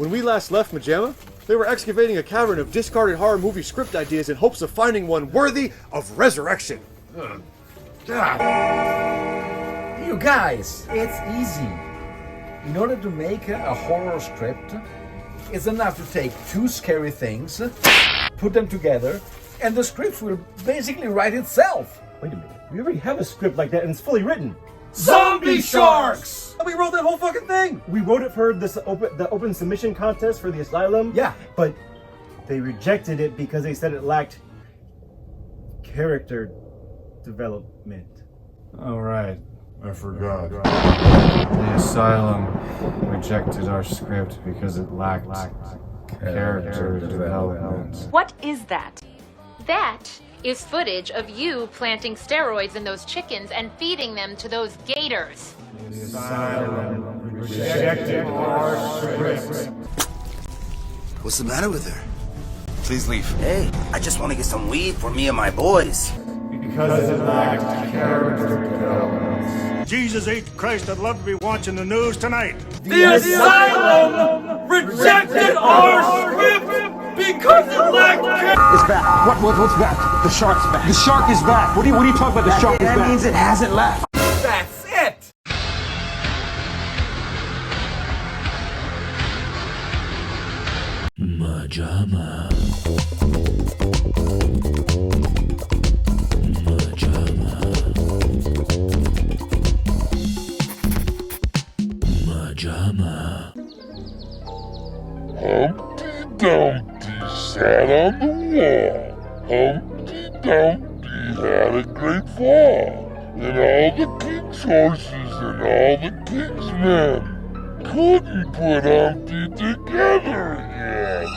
When we last left MaJaMa, they were excavating a cavern of discarded horror movie script ideas in hopes of finding one worthy of resurrection. God. You guys, it's easy. In order to make a horror script, it's enough to take two scary things, put them together, and the script will basically write itself. Wait a minute. We already have a script like that and it's fully written. Zombie sharks! We wrote that whole fucking thing! We wrote it for the open submission contest for the asylum. Yeah. But they rejected it because they said it lacked character development. Oh, right. I forgot. The asylum rejected our script because it lacked character development. What is that? That is footage of you planting steroids in those chickens and feeding them to those gators. The asylum rejected our script. What's the matter with her? Please leave. Hey, I just want to get some weed for me and my boys. Because it lacked character development. Jesus H. Christ, I'd love to be watching the news tonight. The asylum rejected our script because it lacked character. It's back. What's back? The shark's back. The shark is back. What are you talking about? The shark is back. That means it hasn't left. That's it. MaJaMa. MaJaMa. MaJaMa. Humpty Dumpty sat on the wall. Humpty Dumpty had a great fall. And all the king's horses and all the king's men couldn't put Humpty together again.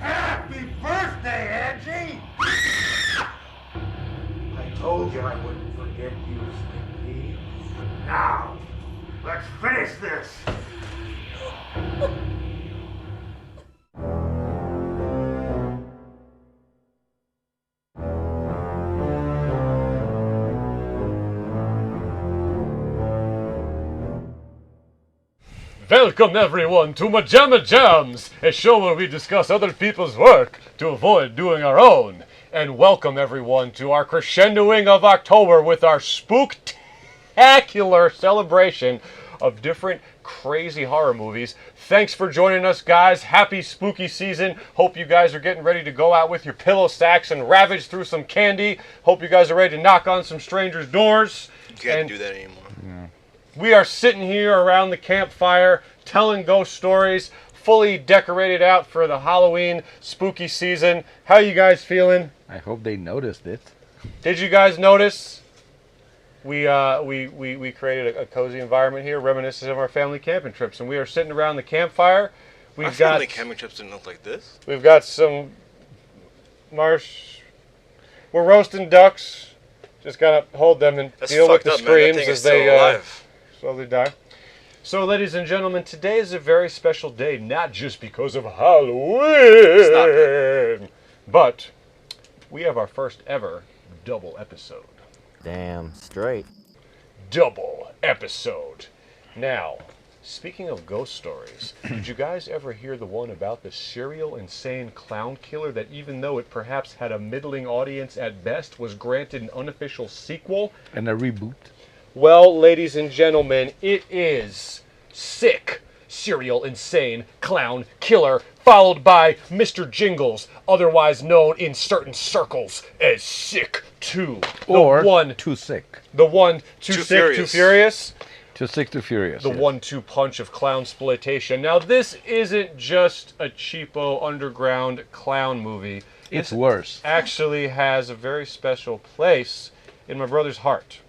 Happy birthday, Angie! I told you I wouldn't forget you, Stinky. Now, let's finish this. Welcome everyone to MaJaMa Jams, a show where we discuss other people's work to avoid doing our own. And welcome everyone to our crescendoing of October with our spooktacular celebration of different crazy horror movies. Thanks for joining us, guys. Happy spooky season. Hope you guys are getting ready to go out with your pillow sacks and ravage through some candy. Hope you guys are ready to knock on some strangers' doors. You can't do that anymore. Yeah. We are sitting here around the campfire telling ghost stories, fully decorated out for the Halloween spooky season. How you guys feeling? I hope they noticed it. Did you guys notice? We created a cozy environment here, reminiscent of our family camping trips, and we are sitting around the campfire. Our family camping trips didn't look like this. We've got some marsh. We're roasting ducks. Just gotta hold them and deal with the screams as they slowly die. So, ladies and gentlemen, today is a very special day, not just because of Halloween, but we have our first ever double episode. Damn straight. Double episode. Now, speaking of ghost stories, did you guys ever hear the one about the serial insane clown killer that, even though it perhaps had a middling audience at best, was granted an unofficial sequel? And a reboot. Well, ladies and gentlemen, it is S.I.C.K, serial insane clown killer, followed by Mr. Jingles, otherwise known in certain circles as S.I.C.K 2. Or Too Sick. The one, Too Sick, Too Furious. Too Sick, Too Furious. The 1-2 punch of clownsploitation. Now, this isn't just a cheapo underground clown movie. It's worse. Actually has a very special place in my brother's heart.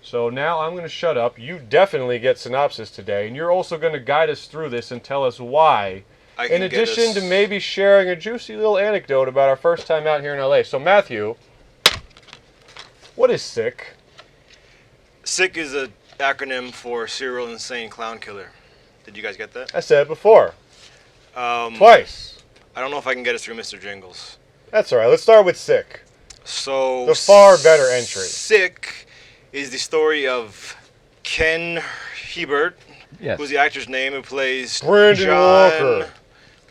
So now I'm going to shut up. You definitely get synopsis today, and you're also going to guide us through this and tell us why. In addition to maybe sharing a juicy little anecdote about our first time out here in LA. So Matthew, what is S.I.C.K? S.I.C is an acronym for Serial Insane Clown Killer. Did you guys get that? I said it before. Twice. I don't know if I can get us through Mr. Jingles. That's all right. Let's start with S.I.C. So the far better entry. S.I.C.K is the story of Ken Hebert, Yes. who's the actor's name, who plays Brandon John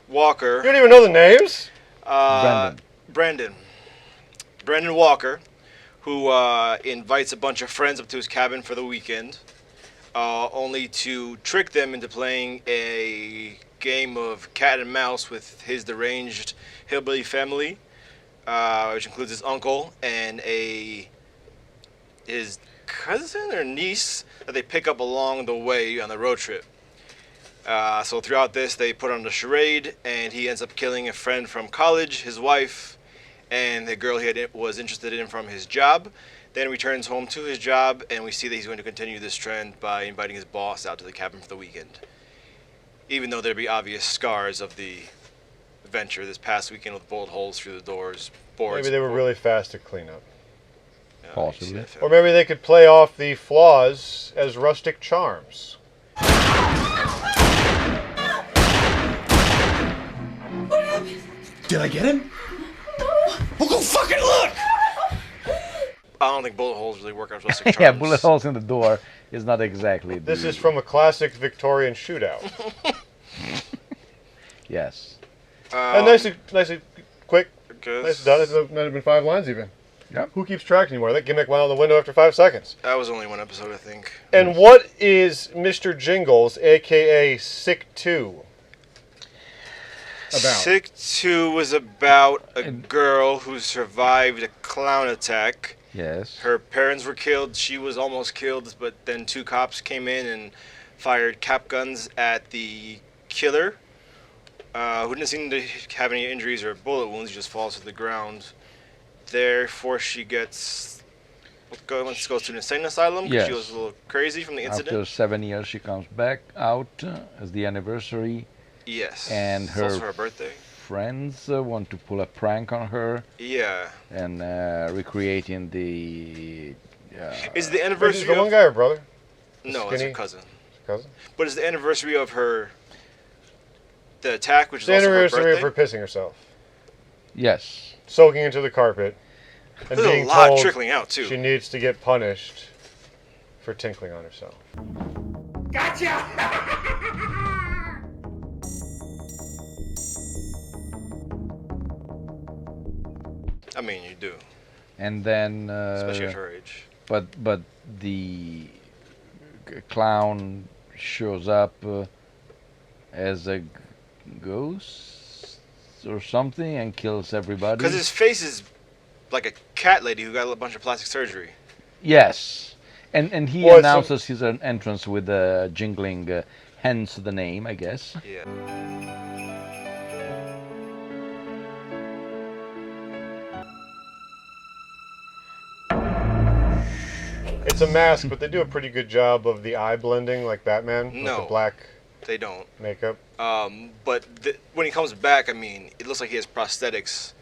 Walker. You don't even know the names? Brandon Walker, who invites a bunch of friends up to his cabin for the weekend, only to trick them into playing a game of cat and mouse with his deranged hillbilly family, which includes his uncle and his cousin or niece that they pick up along the way on the road trip. So throughout this, they put on a charade, and he ends up killing a friend from college, his wife, and the girl he was interested in from his job. Then returns home to his job, and we see that he's going to continue this trend by inviting his boss out to the cabin for the weekend. Even though there'd be obvious scars of the adventure this past weekend with bullet holes through the doors, boards. Maybe they were really fast to clean up. Possibly. Or maybe they could play off the flaws as rustic charms. Did I get him? Well, go fucking look! I don't think bullet holes really work on rustic charms. Yeah, bullet holes in the door is not exactly. This is from a classic Victorian shootout. Yes. And nicely quick. Guess. Nice done. It's not been 5 lines even. Yep. Who keeps track anymore? That gimmick went out the window after 5 seconds. That was only one episode, I think. And what is Mr. Jingles, a.k.a. S.I.C.K. about? S.I.C.K was about a girl who survived a clown attack. Yes. Her parents were killed. She was almost killed, but then 2 cops came in and fired cap guns at the killer, who didn't seem to have any injuries or bullet wounds. He just falls to the ground. Therefore, she goes to an insane asylum because she was a little crazy from the incident. After 7 years, she comes back out as the anniversary. Yes. And It's her also her birthday. Friends want to pull a prank on her. Yeah. And recreating the. Is the anniversary Is the one guy or brother? No, it's her cousin. Cousin? But it's the anniversary of the attack, which is The also her anniversary birthday. of her pissing herself. Yes. Soaking into the carpet. And There's a being lot told trickling out, too. She needs to get punished for tinkling on herself. Gotcha! I mean, you do. And then. Especially at her age. But the clown shows up as a ghost or something and kills everybody. Because his face is like a cat lady who got a bunch of plastic surgery. Yes, and he announces his entrance with a jingling, hence the name, I guess. Yeah. It's a mask, but they do a pretty good job of the eye blending, like Batman. With the black they don't. Makeup. But when he comes back, I mean, it looks like he has prosthetics.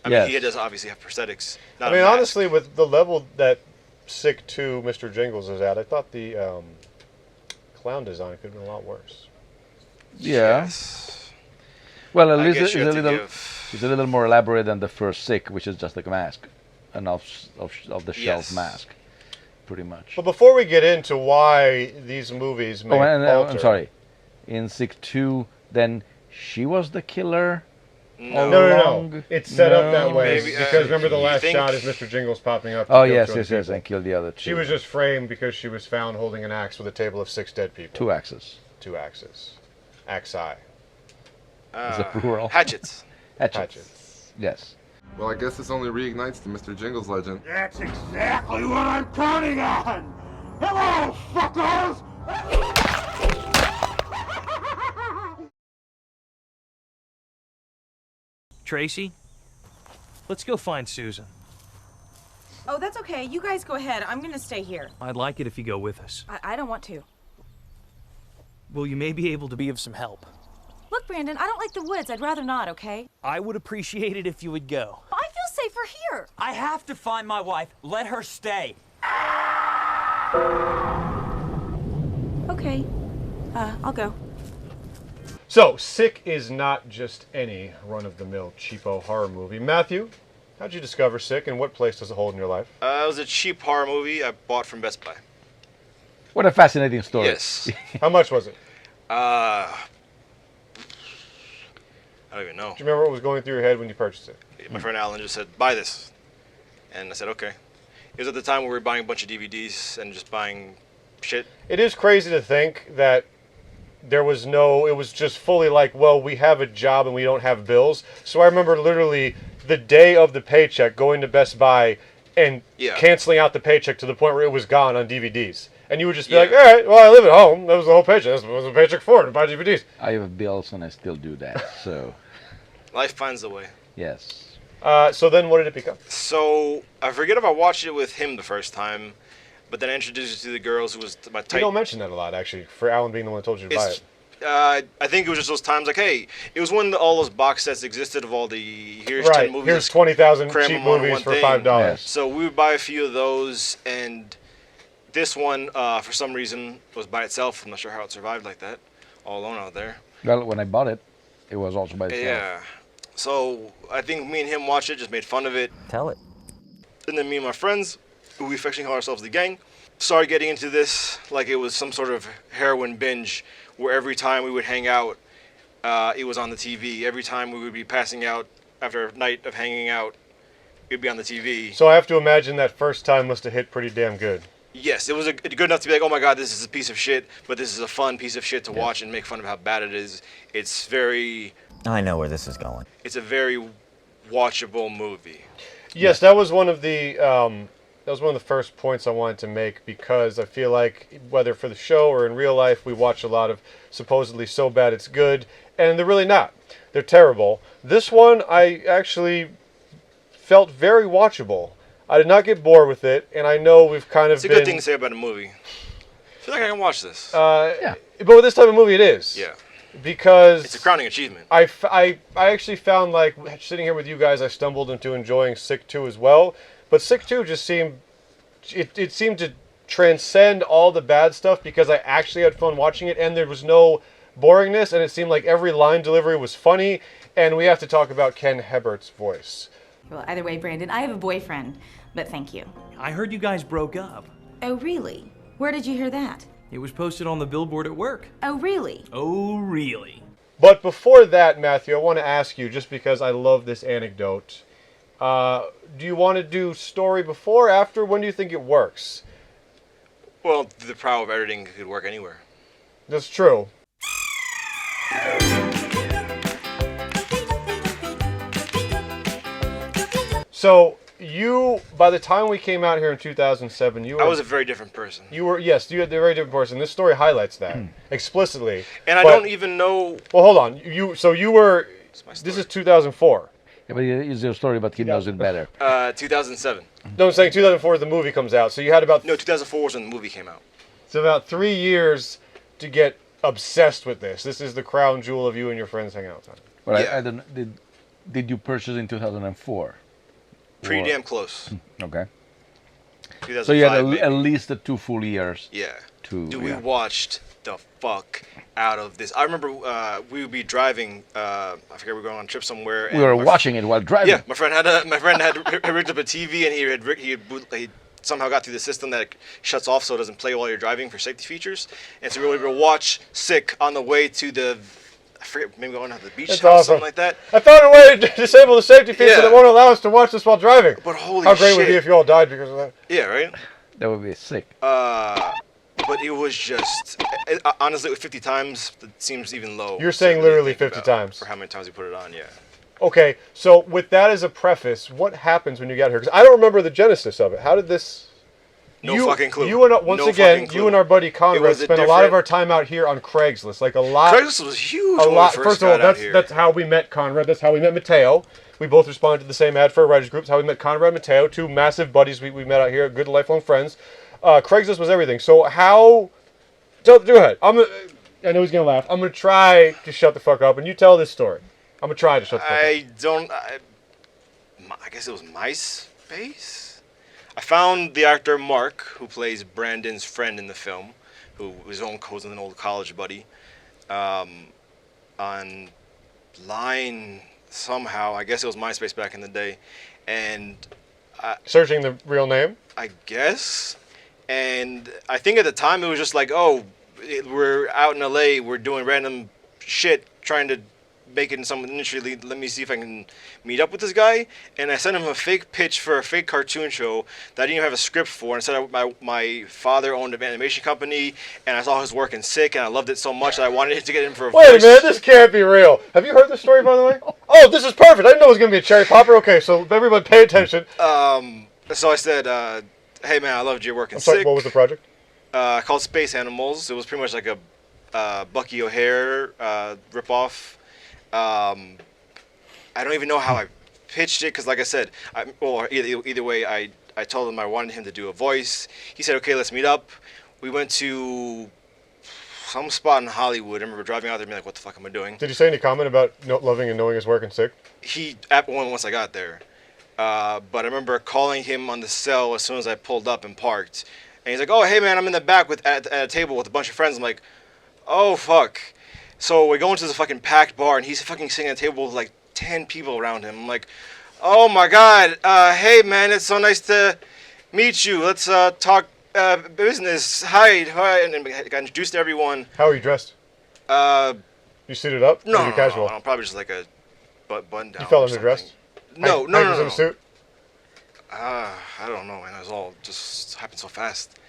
I Yes. mean, he does obviously have prosthetics. I mean, honestly, with the level that S.I.C.K 2 Mr. Jingles is at, I thought the clown design could have been a lot worse. Yeah. Yes. Well, at I least guess it's you a have to little, give- it's a little more elaborate than the first S.I.C.K, which is just like a mask, an off-the-shelf Yes. mask, pretty much. But before we get into why these movies may alter, I'm sorry. In S.I.C.K 2, then she was the killer. all No. along? It's set up that No. way Maybe, because remember the you last think- shot is Mr. Jingles popping up. to Oh kill yes, 200 yes, people. and kill the other two. She was just framed because she was found holding an axe with a table of 6 dead people. 2 axes. 2 axes. Axi. Is it plural? Hatchets. Hatchets. Yes. Well, I guess this only reignites the Mr. Jingles legend. That's exactly what I'm counting on! Hello, fuckers! Tracy, let's go find Susan. Oh, that's okay. You guys go ahead. I'm gonna stay here. I'd like it if you go with us. I don't want to. Well, you may be able to be of some help. Look, Brandon, I don't like the woods. I'd rather not, okay? I would appreciate it if you would go. I feel safer here. I have to find my wife. Let her stay. Okay. I'll go. So, S.I.C.K is not just any run-of-the-mill cheapo horror movie. Matthew, How'd you discover S.I.C., and what place does it hold in your life? It was a cheap horror movie I bought from Best Buy. What a fascinating story. Yes. How much was it? I don't even know. Do you remember what was going through your head when you purchased it? My friend Alan just said, buy this. And I said, okay. It was at the time where we were buying a bunch of DVDs and just buying shit. It is crazy to think that it was just fully like, well, we have a job and we don't have bills. So I remember literally the day of the paycheck going to Best Buy and canceling out the paycheck to the point where it was gone on DVDs. And you would just be like, all right, well, I live at home. That was the whole paycheck. That was the paycheck for to buy DVDs. I have bills and I still do that, so. Life finds a way. Yes. So then what did it become? So I forget if I watched it with him the first time, but then I introduced it to the girls who was my type. You don't mention that a lot, actually, for Alan being the one that told you to buy it. I think it was just those times like, hey, it was when all those box sets existed of all the, here's right. 10 movies. Here's 20,000 cram cheap them on movies one for thing. $5. Yes. So we would buy a few of those, and this one, for some reason, was by itself. I'm not sure how it survived like that, all alone out there. Well, when I bought it, it was also by itself. Yeah. So I think me and him watched it, just made fun of it. Tell it. And then me and my friends, who we affectionately call ourselves the gang, started getting into this like it was some sort of heroin binge, where every time we would hang out, it was on the TV. Every time we would be passing out after a night of hanging out, it would be on the TV. So I have to imagine that first time must have hit pretty damn good. Yes, it was good enough to be like, oh my god, this is a piece of shit, but this is a fun piece of shit to watch and make fun of how bad it is. It's very... I know where this is going. It's a very watchable movie. Yes, that was one of the first points I wanted to make, because I feel like whether for the show or in real life, we watch a lot of supposedly so bad it's good, and they're really not. They're terrible. This one, I actually felt very watchable. I did not get bored with it, and I know we've kind of It's a good thing to say about a movie. I feel like I can watch this. But with this type of movie, it is. Yeah. Because it's a crowning achievement. I actually found, like, sitting here with you guys, I stumbled into enjoying S.I.C. 2 as well. But S.I.C. 2 just seemed, it seemed to transcend all the bad stuff, because I actually had fun watching it, and there was no boringness, and it seemed like every line delivery was funny. And we have to talk about Ken Hebert's voice. Well, either way, Brandon, I have a boyfriend, but thank you. I heard you guys broke up. Oh, really? Where did you hear that? It was posted on the billboard at work. Oh, really? Oh, really? But before that, Matthew, I want to ask you, just because I love this anecdote, do you want to do story before or after? When do you think it works? Well, the power of editing could work anywhere. That's true. So, by the time we came out here in 2007, I was a very different person. You were a very different person. This story highlights that explicitly. And I don't even know... Well, hold on. You were... This is 2004. Yeah, but it's your story about him knows it better. 2007. No, I'm saying 2004 the movie comes out. So you had about... No, 2004 was when the movie came out. So about 3 years to get obsessed with this. This is the crown jewel of you and your friends hanging out time. Well, I don't... Did you purchase in 2004? Pretty damn close. Okay. So you had at least 2 full years. Yeah. We watched the fuck out of this. I remember we would be driving. I forget we were going on a trip somewhere. We were watching it while driving. Yeah, my friend had rigged up a TV, and he somehow got through the system that it shuts off so it doesn't play while you're driving for safety features. And so we were able to watch S.I.C. on the way to the... I forget, maybe going to the beach house, something like that. I found a way to disable the safety feature that won't allow us to watch this while driving. But holy How great shit. would it be if you all died because of that? Yeah, right? That would be sick. But it was just... honestly, with 50 times, it seems even low. You're saying literally 50 times. For how many times you put it on, yeah. Okay, so with that as a preface, what happens when you got here? Because I don't remember the genesis of it. How did this... No fucking clue. You and our buddy Conrad spent a lot of our time out here on Craigslist. Like a lot. Craigslist was huge when we first First of all, got out here. that's how we met Conrad. That's how we met Mateo. We both responded to the same ad for a writers group. That's how we met Conrad and Mateo, 2 massive buddies we met out here, good lifelong friends. Craigslist was everything. So how... Go ahead. I know he's going to laugh. I'm going to try to shut the fuck up, and you tell this story. I'm going to try to shut the fuck up. I guess it was MySpace? I found the actor Mark, who plays Brandon's friend in the film, who was an old college buddy, online somehow. I guess it was MySpace back in the day. and searching the real name, I guess. And I think at the time it was just like, oh, we're out in LA, we're doing random shit, trying to make it in some industry. Let me see if I can meet up with this guy. And I sent him a fake pitch for a fake cartoon show that I didn't even have a script for. And said my father owned an animation company, and I saw his work in S.I.C., and I loved it so much that I wanted to get him for a voice. Wait a minute, this can't be real. Have you heard this story, by the way? Oh, this is perfect. I didn't know it was going to be a cherry popper. Okay, so everybody pay attention. So I said, hey man, I loved your work in S.I.C. What was the project? Called Space Animals. It was pretty much like a Bucky O'Hare ripoff. I don't even know how I pitched it, because like I said, either way, I told him I wanted him to do a voice. He said, okay, let's meet up. We went to some spot in Hollywood. I remember driving out there and being like, what the fuck am I doing? Did you say any comment about loving and knowing his work in S.I.C.? Once I got there. But I remember calling him on the cell as soon as I pulled up and parked. And he's like, oh, hey man, I'm in the back at a table with a bunch of friends. I'm like, oh, fuck. So we go into this fucking packed bar, and he's fucking sitting at a table with like 10 people around him. I'm like, oh my god, hey man, it's so nice to meet you. Let's talk business. Hi. And then I got introduced to everyone. How are you dressed? You suited up? No, or you casual? No, probably just like a button down. You fell underdressed? No. Was in a suit? I don't know, man. It was all just happened so fast.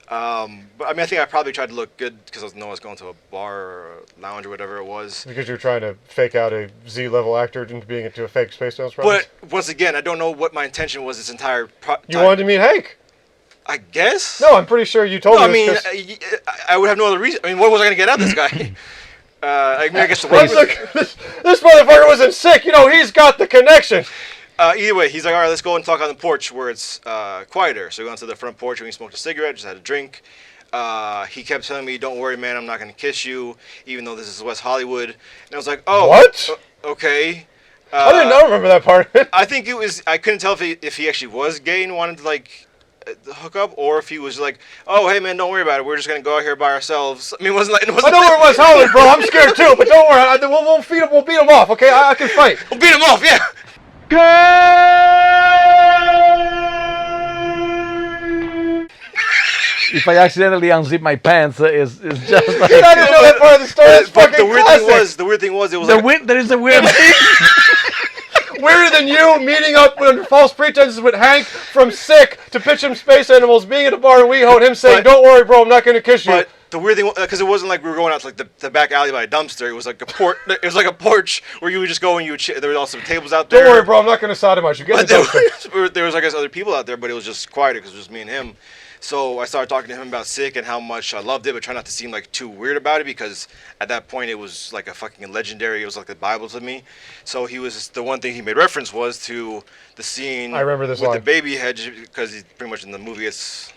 But I mean, I think I probably tried to look good because I was going to a bar or a lounge or whatever it was. Because you were trying to fake out a Z-level actor into being into a fake Space Sales project? But once again, I don't know what my intention was this entire time. You wanted to meet Hank? I guess? No, I'm pretty sure you told me this. I mean, I would have no other reason. I mean, what was I going to get out of this guy? I guess this motherfucker wasn't sick. You know, he's got the connection. Either way, he's like, all right, let's go and talk on the porch where it's quieter. So we went to the front porch and we smoked a cigarette, just had a drink. He kept telling me, don't worry, man, I'm not going to kiss you, even though this is West Hollywood. And I was like, oh. What? Okay. I didn't know, remember that part. I think it was, I couldn't tell if he actually was gay and wanted to, like, hook up, or if he was like, oh, hey, man, don't worry about it. We're just going to go out here by ourselves. I mean, it wasn't like... I know where it was Hollywood, bro. I'm scared, too, but don't worry. We'll beat him off, okay? I can fight. We'll beat him off, yeah. If I accidentally unzip my pants, it's just like... You're not going to know that part of the story. It's But fucking the weird thing was, it was there is a weird thing. Weirder than you meeting up under false pretenses with Hank from S.I.C. to pitch him Space Animals, being at a bar in WeHo, and him saying, don't worry, bro, I'm not going to kiss you. But the weird thing, because it wasn't like we were going out to like the back alley by a dumpster. It was like a porch where you would just go and you would there were also tables out there. Don't worry, bro, I'm not going to sodomize you. Get in the dumpster. There was, I guess, other people out there, but it was just quieter because it was just me and him. So I started talking to him about S.I.C. and how much I loved it, but try not to seem like too weird about it, because at that point it was like a fucking legendary. It was like the Bible to me. So the one thing he made reference was to the scene. I remember this with line. the baby head, because he's pretty much in the movie. It's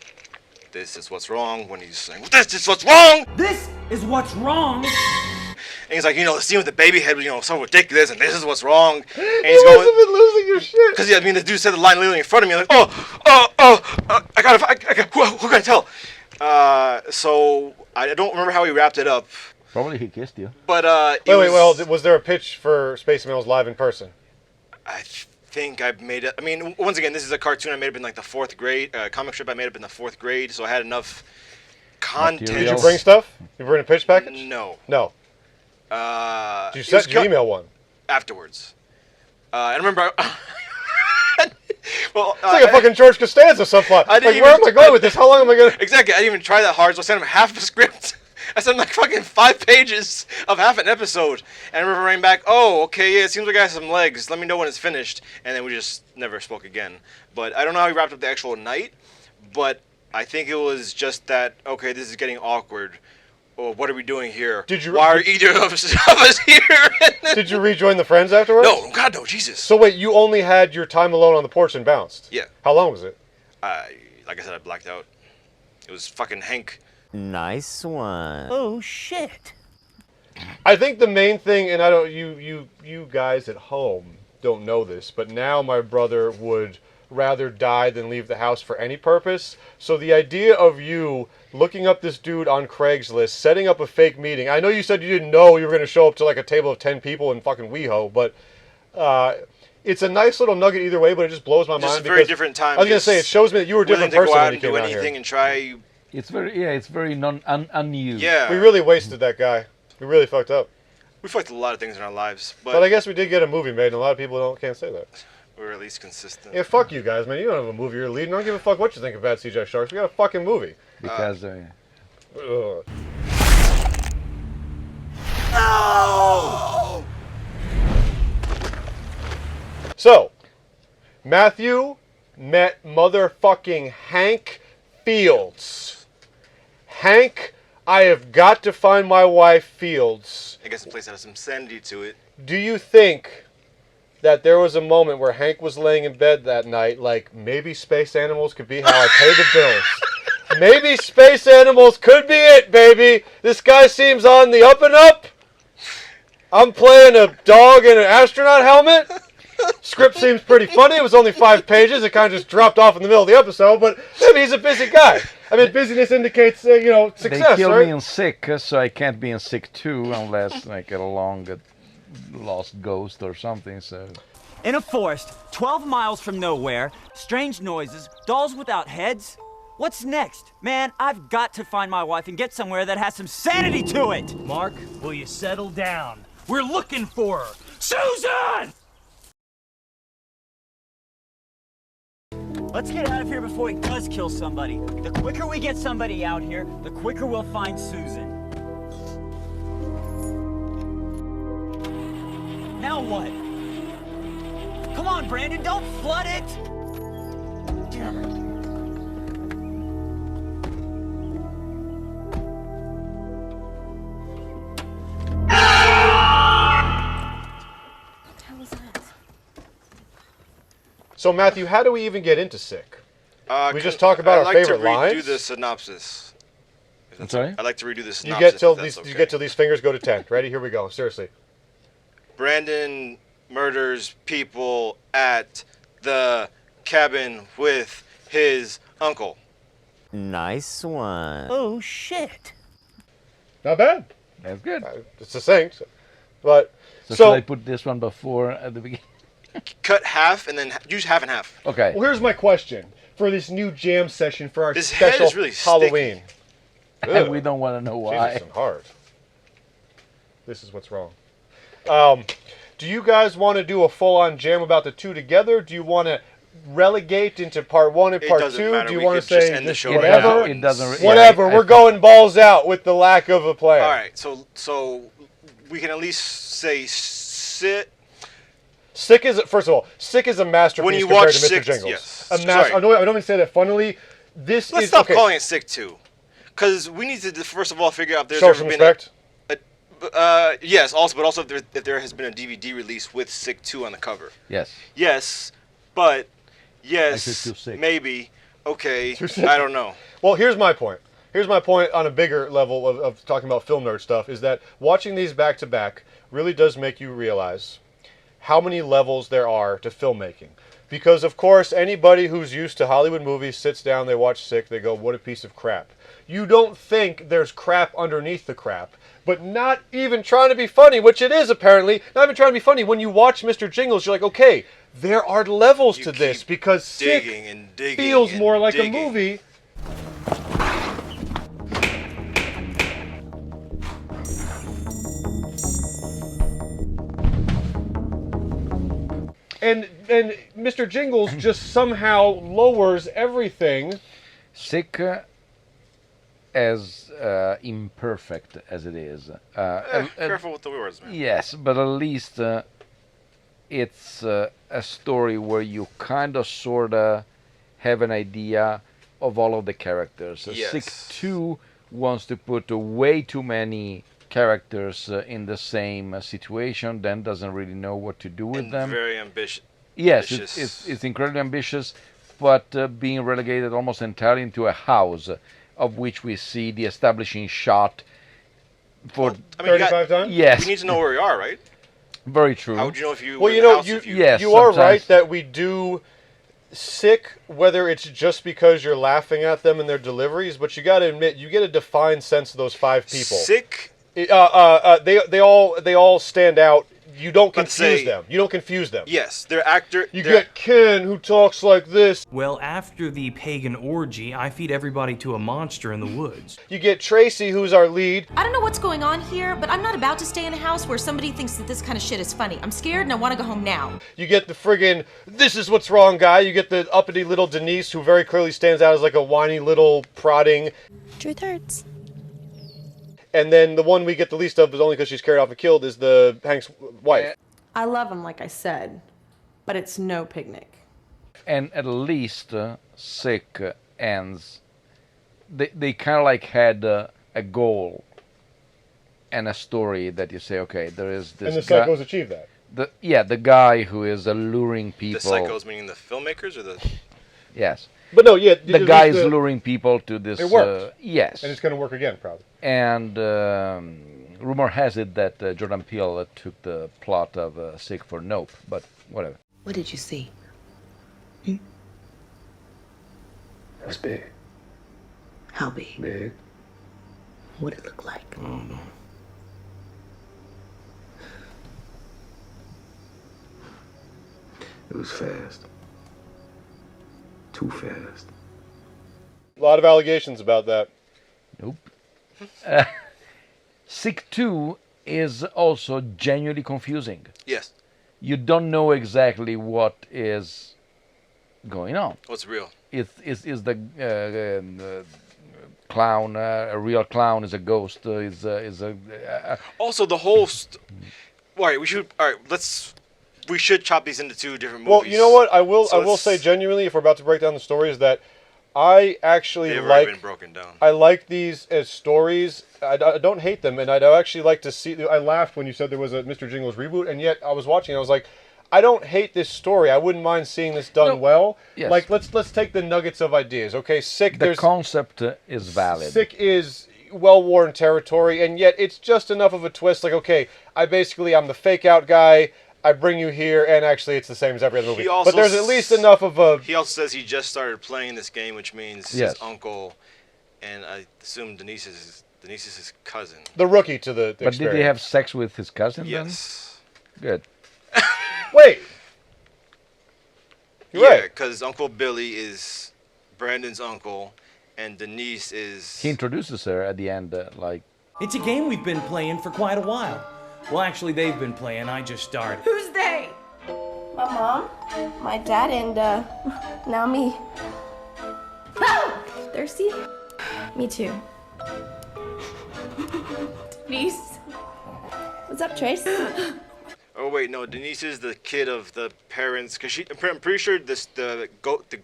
this is what's wrong when he's saying this is what's wrong. This is what's wrong. And he's like, the scene with the baby head was, so ridiculous, and this is what's wrong. And he's going, must have been losing your shit. Because the dude said the line literally in front of me. I'm like, I gotta, who can I tell? So I don't remember how he wrapped it up. Probably he kissed you. But was there a pitch for Space Animals live in person? I think I made it. I mean, once again, this is a cartoon I made up in like the 4th grade. Comic strip I made up in the 4th grade, so I had enough content. Did you bring stuff? You bring a pitch package? No. No. Did you email one? Afterwards. I remember... Well, it's like a fucking George Costanza subplot. Where am I going with this? How long am I going to... Exactly. I didn't even try that hard, so I sent him half a script. I sent him like fucking 5 pages of half an episode. And I remember writing back, oh, okay, yeah, it seems like I have some legs. Let me know when it's finished. And then we just never spoke again. But I don't know how he wrapped up the actual night. But I think it was just that, okay, this is getting awkward. Oh, what are we doing here? Why are either of us here? Did you rejoin the friends afterwards? No, God, no, Jesus. So wait, you only had your time alone on the porch and bounced? Yeah. How long was it? Like I said, I blacked out. It was fucking Hank. Nice one. Oh shit. I think the main thing, and I don't, you guys at home don't know this, but now my brother would rather die than leave the house for any purpose. So the idea of you looking up this dude on Craigslist, setting up a fake meeting. I know you said you didn't know you were going to show up to like a table of 10 people in fucking WeHo, but it's a nice little nugget either way, but it just blows my mind. Just a very different time. I was gonna say it shows me that you were a different person when you came out here. Anything and try. It's very unused. Yeah. We really wasted that guy. We really fucked up. We fucked a lot of things in our lives, but I guess we did get a movie made, and a lot of people can't say that. We're at least consistent. Yeah, fuck you guys, man. You don't have a movie you're leading. I don't give a fuck what you think of Bad CGI Sharks. We got a fucking movie. Because. No! So, Matthew met motherfucking Hank Fields. Hank, I have got to find my wife Fields. I guess the place has some sanity to it. Do you think that there was a moment where Hank was laying in bed that night, like, maybe space animals could be how I pay the bills? Maybe space animals could be it, baby. This guy seems on the up and up. I'm playing a dog in an astronaut helmet. Script seems pretty funny. It was only 5 pages. It kind of just dropped off in the middle of the episode, but maybe he's a busy guy. I mean, busyness indicates, success, They killed right? me in S.I.C.K, so I can't be in S.I.C.K 2 unless I get a long lost ghost or something, so... In a forest, 12 miles from nowhere, strange noises, dolls without heads. What's next? Man, I've got to find my wife and get somewhere that has some sanity to it! Mark, will you settle down? We're looking for her! Susan! Let's get out of here before he does kill somebody. The quicker we get somebody out here, the quicker we'll find Susan. Now what? Come on, Brandon, don't flood it! Damn it. So, Matthew, how do we even get into S.I.C.K? We just talk about I'd our like favorite to redo lines? the synopsis. I'm sorry? I'd like to redo the synopsis. You get till if these. that's You okay. get till these fingers go to 10. Ready? Here we go. Seriously. Brandon murders people at the cabin with his uncle. Nice one. Oh, shit. Not bad. That's good. It's succinct, but so should I put this one before at the beginning? Cut half and then use half and half. Okay. Well, here's my question for this new jam session for our This head special is really Halloween. And we don't want to know why. Jesus, I'm hard. This is what's wrong. Do you guys want to do a full-on jam about the two together? Do you want to relegate into part 1 and part 2? Do you want to say end the show whatever? It doesn't. Whatever. We're going balls out with the lack of a plan. All right. So we can at least say sit. S.I.C.K is, first of all, S.I.C.K is a masterpiece When you compared watch to Mr. S.I.C, Jingles. yes. I don't mean to say that funnily. Let's stop okay. calling it S.I.C 2, because we need to first of all figure out if there's Show ever some been respect. yes. Also, but also if there has been a DVD release with S.I.C 2 on the cover. Yes. Yes, but yes, sick. maybe. Okay, I don't know. Well, here's my point. Here's my point on a bigger level of talking about film nerd stuff, is that watching these back to back really does make you realize how many levels there are to filmmaking. Because, of course, anybody who's used to Hollywood movies sits down, they watch S.I.C, they go, what a piece of crap. You don't think there's crap underneath the crap. But not even trying to be funny, which it is apparently, not even trying to be funny. When you watch Mr. Jingles, you're like, okay, there are levels to this, because S.I.C feels more like a movie. And Mr. Jingles just somehow lowers everything. S.I.C, as imperfect as it is. Careful with the words, man. Yes, but at least it's a story where you kind of, sort of have an idea of all of the characters. Yes. S.I.C 2 wants to put way too many characters in the same situation, then doesn't really know what to do with them. Very ambitious. Yes, it's incredibly ambitious, but being relegated almost entirely into a house, of which we see the establishing shot for 35 times? Yes. We need to know where we are, right? Very true. How would you know if you Well, were you in the know, house you, if Yes, you are right sometimes. that we do S.I.C, whether it's just because you're laughing at them and their deliveries, but you got to admit, you get a defined sense of those 5 people. S.I.C They all stand out you don't confuse them. You don't confuse them. Yes, they're actor. You get Ken, who talks like this. Well, after the pagan orgy, I feed everybody to a monster in the woods. You get Tracy, who's our lead. I don't know what's going on here, but I'm not about to stay in a house where somebody thinks that this kind of shit is funny. I'm scared and I want to go home now. You get the friggin' this is what's wrong guy. You get the uppity little Denise, who very clearly stands out as like a whiny little prodding. Truth hurts. And then the one we get the least of, is only because she's carried off and killed, is the Hank's wife. I love him, like I said, but it's no picnic. And at least S.I.C.K ends. They kind of like had a goal and a story that you say, okay, there is this. And the guy, Psychos achieve that. The guy who is alluring people. The Psychos meaning the filmmakers or the. Yes. But no, yeah. The guy is luring people to this. It worked. Yes. And it's going to work again, probably. And rumor has it that Jordan Peele took the plot of S.I.C for Nope, but whatever. What did you see? It was big. How big? Big. What did it look like? It was fast. Too fast. A lot of allegations about that. Nope. S.I.C 2 is also genuinely confusing. Yes. You don't know exactly what is going on. What's real? Is the clown a real clown? Is a ghost? Also, the whole. All right, we should. All right, we should chop these into two different movies. Well, you know what? I will say genuinely, if we're about to break down the stories, that I actually they've already been broken down. I like these as stories. I don't hate them, and I'd actually like to see. I laughed when you said there was a Mr. Jingles reboot, and yet I was watching. And I was like, I don't hate this story. I wouldn't mind seeing this done well. Yes. Like let's take the nuggets of ideas. Okay, S.I.C. The concept is valid. S.I.C is well-worn territory, and yet it's just enough of a twist. Like, okay, I'm the fake out guy. I bring you here, and actually it's the same as every other movie. But there's at least enough of a... He also says he just started playing this game, which means his uncle, and I assume Denise is his cousin. The rookie to the But did he have sex with his cousin Yes. Then? Good. Wait! You're right. Because Uncle Billy is Brandon's uncle, and Denise is... He introduces her at the end, like... It's a game we've been playing for quite a while. Well, actually, they've been playing. I just started. Who's they? My mom, my dad, and now me. Thirsty? Me too. Denise. What's up, Trace? Oh wait, no. Denise is the kid of the parents, because I'm pretty sure the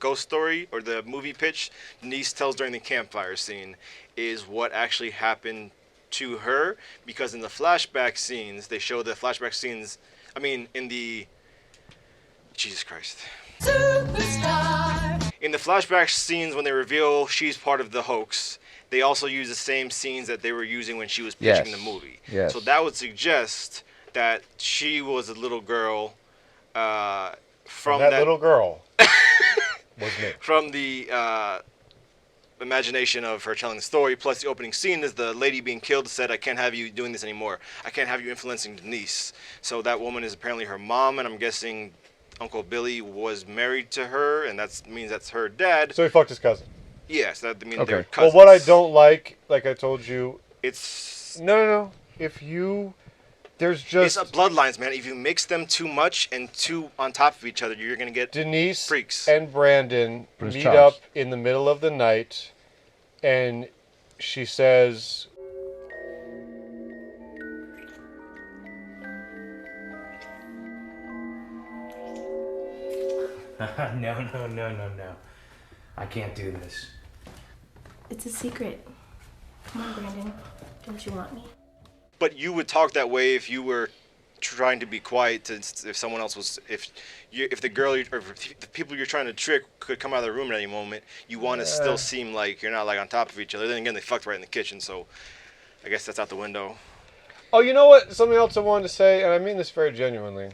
ghost story or the movie pitch Denise tells during the campfire scene is what actually happened to her, because in the flashback scenes they show the flashback scenes. I mean, in the Jesus Christ. Superstar. In the flashback scenes when they reveal she's part of the hoax, they also use the same scenes that they were using when she was pitching the movie. Yes. So that would suggest that she was a little girl from that little girl was me. From the imagination of her telling the story, plus the opening scene is the lady being killed said, I can't have you doing this anymore. I can't have you influencing Denise. So that woman is apparently her mom, and I'm guessing Uncle Billy was married to her, and that means that's her dad. So he fucked his cousin. Yes, that means Okay. they're cousins. Well, what I don't like I told you... It's... No. If you... There's just... It's bloodlines, man. If you mix them too much and too on top of each other, you're going to get Denise freaks. And Brandon Prince meet Charles. up in the middle of the night, and she says... No. I can't do this. It's a secret. Come on, Brandon. Don't you want me? But you would talk that way if you were trying to be quiet. If someone else was, if the girl or if the people you're trying to trick could come out of the room at any moment, you want to still seem like you're not like on top of each other. Then again, they fucked right in the kitchen, so I guess that's out the window. Oh, you know what? Something else I wanted to say, and I mean this very genuinely.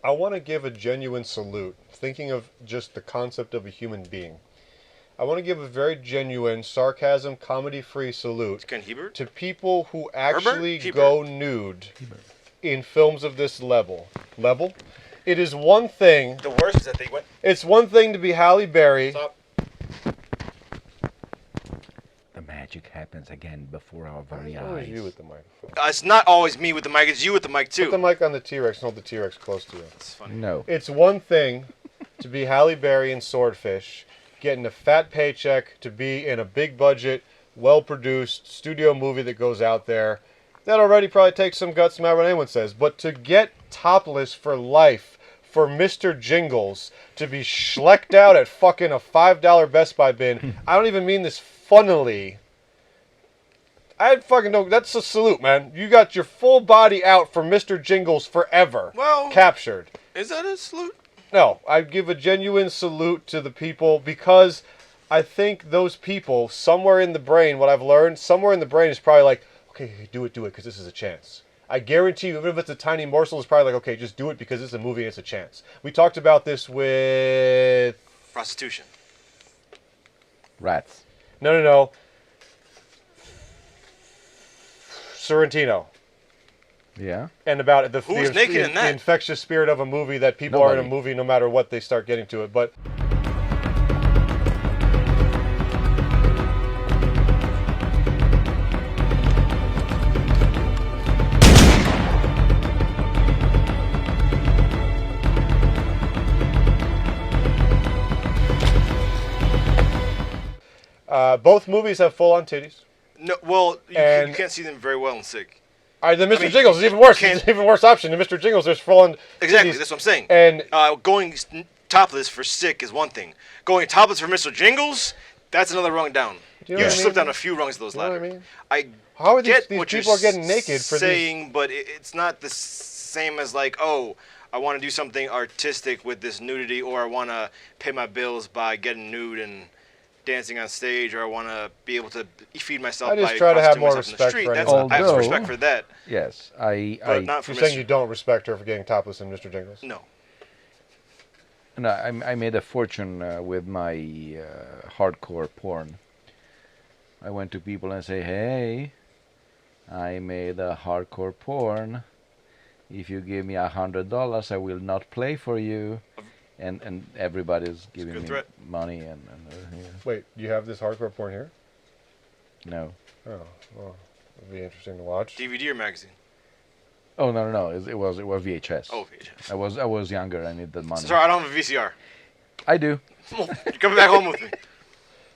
I want to give a genuine salute, thinking of just the concept of a human being. I want to give a very genuine, sarcasm, comedy-free salute Ken Hebert? to people who actually go nude in films of this level, it is one thing. The worst is that they went. It's one thing to be Halle Berry. Stop. The magic happens again before our very It's eyes. always you with the microphone. It's not always me with the mic. It's you with the mic too. Put the mic on the T-Rex and hold the T-Rex close to you. That's funny. No. It's one thing to be Halle Berry in Swordfish, getting a fat paycheck to be in a big budget, well-produced studio movie that goes out there. That already probably takes some guts, no matter what anyone says. But to get topless for life for Mr. Jingles, to be schlecked out at fucking a $5 Best Buy bin, I don't even mean this funnily. I fucking don't. That's a salute, man. You got your full body out for Mr. Jingles forever. Well, captured. Is that a salute? No, I give a genuine salute to the people because I think those people, somewhere in the brain, what I've learned, somewhere in the brain is probably like, okay, do it, because this is a chance. I guarantee you, even if it's a tiny morsel, it's probably like, okay, just do it because it's a movie and it's a chance. We talked about this with... Prostitution. Rats. No. Sorrentino. Yeah. And about the Who's naked in that? The infectious spirit of a movie that people are in a movie no matter what they start getting to it. But both movies have full-on titties. No, well, you can't see them very well in S.I.C.K. The Mr. Jingles is even worse. It's an even worse option. In Mr. Jingles, there's full-on Exactly, titties. that's what I'm saying. And going topless for S.I.C.K. is one thing. Going topless for Mr. Jingles, that's another rung down. You slipped down a few rungs of those ladders. How are these what people are getting naked for saying, but it's not the same as like, oh, I want to do something artistic with this nudity, or I want to pay my bills by getting nude and dancing on stage, or I want to be able to feed myself by try to have more prostituting myself in the respect street. for I have some respect for that. Yes, But not for You're saying you don't respect her for getting topless in Mr. Jingles? No. No, I made a fortune with my hardcore porn. I went to people and say, hey, I made a hardcore porn. If you give me $100, I will not play for you. And everybody's giving me money and yeah. Wait, you have this hardcore porn here? No. Oh, well, it'd be interesting to watch. DVD or magazine? Oh no! It was VHS. Oh, VHS. I was younger. I needed money. Sorry, I don't have a VCR. I do. You're coming back home with me.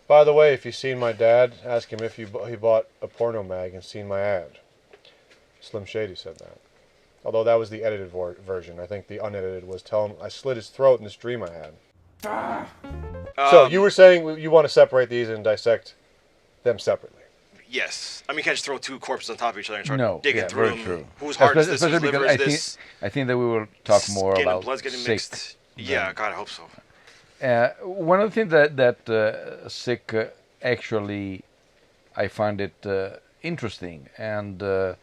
By the way, if you've seen my dad, ask him if he bought a porno mag and seen my ad. Slim Shady said that. Although that was the edited version. I think the unedited was tell him I slit his throat in this dream I had. So you were saying you want to separate these and dissect them separately. Yes. I mean, you can't just throw two corpses on top of each other and start digging through very them. true. Whose heart is this? Whose liver is I this? I think that we will talk more Skin about and blood's getting S.I.C. mixed. Yeah, God, I hope so. One of the things that S.I.C. actually, I find it interesting and a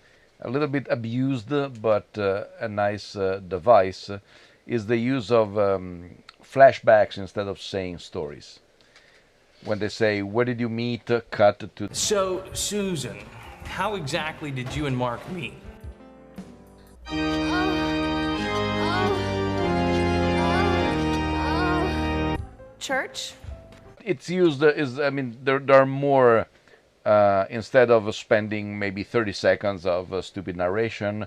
little bit abused, but a nice device, is the use of flashbacks instead of saying stories. When they say, where did you meet, cut to... So, Susan, how exactly did you and Mark meet? Church? It's used, there are more, instead of spending maybe 30 seconds of stupid narration,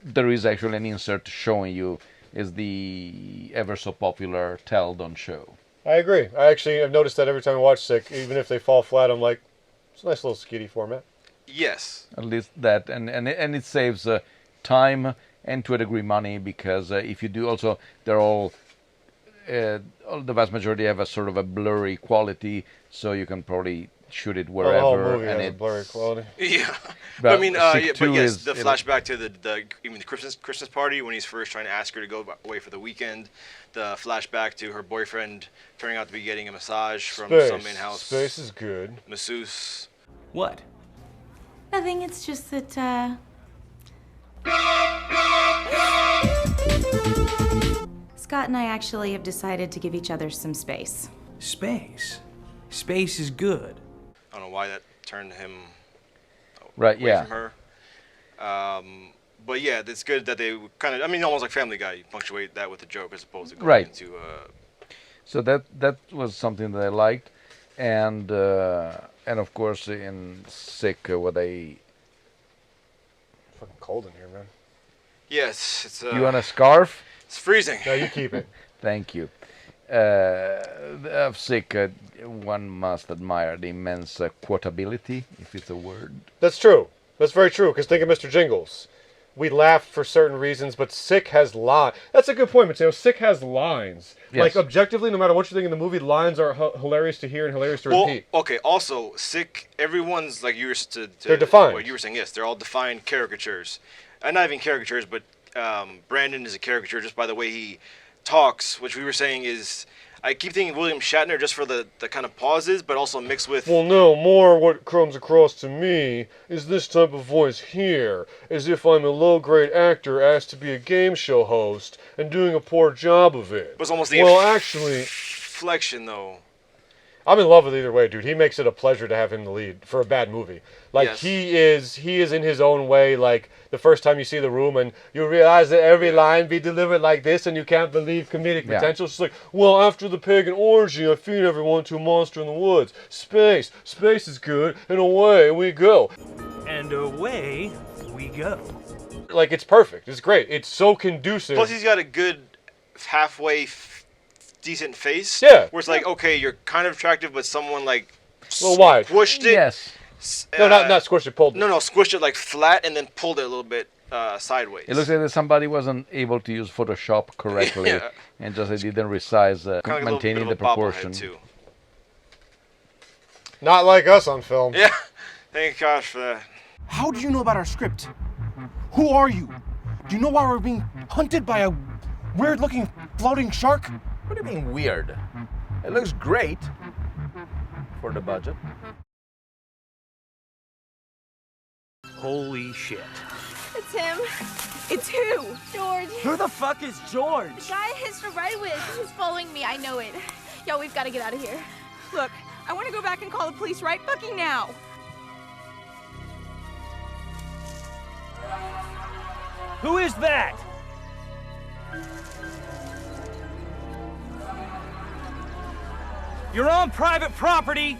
there is actually an insert showing you is the ever so popular Tell-Don't Show. I agree. I actually have noticed that every time I watch S.I.C., even if they fall flat, I'm like, it's a nice little skitty format. Yes. At least that, and it saves time and to a degree money, because if you do also, they're all the vast majority have a sort of a blurry quality, so you can probably shoot it wherever. The whole movie and has a blurry quality. Yeah. But I mean, S.I.C. but yes, is, the flashback to the Christmas party when he's first trying to ask her to go away for the weekend. The flashback to her boyfriend turning out to be getting a massage from some in-house. Space is good. Masseuse. What? Nothing, it's just that, Scott and I actually have decided to give each other some space. Space? Space is good. I don't know why that turned him right, away yeah. from her. But yeah, it's good that they kind of, I mean, almost like Family Guy, you punctuate that with a joke as opposed to going Right. into. So that was something that I liked, and of course in S.I.C. What I fucking cold in here, man. Yes, it's. You want a scarf? It's freezing. No, you keep it. Thank you. Of S.I.C., one must admire the immense quotability, if it's a word. That's true. That's very true. Because think of Mr. Jingles. We laugh for certain reasons, but S.I.C. has lines. That's a good point, Mateo. S.I.C. has lines. Yes. Like, objectively, no matter what you think in the movie, lines are hilarious to hear and hilarious to repeat. Okay, also, S.I.C., everyone's, like you were They're defined. What you were saying, yes, they're all defined caricatures. And not even caricatures, but Brandon is a caricature just by the way he talks, which we were saying is... I keep thinking William Shatner just for the kind of pauses, but also mixed with... Well, no, more what comes across to me is this type of voice here, as if I'm a low-grade actor asked to be a game show host and doing a poor job of it. It was almost the actually... inflection, though. I'm in love with either way, dude. He makes it a pleasure to have him the lead for a bad movie. Like, Yes. he is in his own way, like, the first time you see the room and you realize that every line be delivered like this and you can't believe comedic Yeah. potential. It's like, well, after the pagan orgy, I feed everyone to a monster in the woods. Space is good, and away we go. And away we go. Like, it's perfect. It's great. It's so conducive. Plus, he's got a good halfway decent face. Yeah. Where it's like, okay, you're kind of attractive, but someone like Well, wide. squished it. Yes. No, not squished it, pulled it. No, squished it like flat and then pulled it a little bit sideways. It looks like that somebody wasn't able to use Photoshop correctly Yeah. and just they didn't resize, Kinda like a little maintaining bit the of a bobblehead, proportion. too. Not like us on film. Yeah. Thank gosh for that. How do you know about our script? Who are you? Do you know why we're being hunted by a weird-looking floating shark? What do you mean weird? It looks great for the budget. Holy shit. It's him. It's who? George. Who the fuck is George? The guy I hitched a ride with. He's following me. I know it. Yo, we've got to get out of here. Look, I want to go back and call the police right fucking now. Who is that? You're on private property.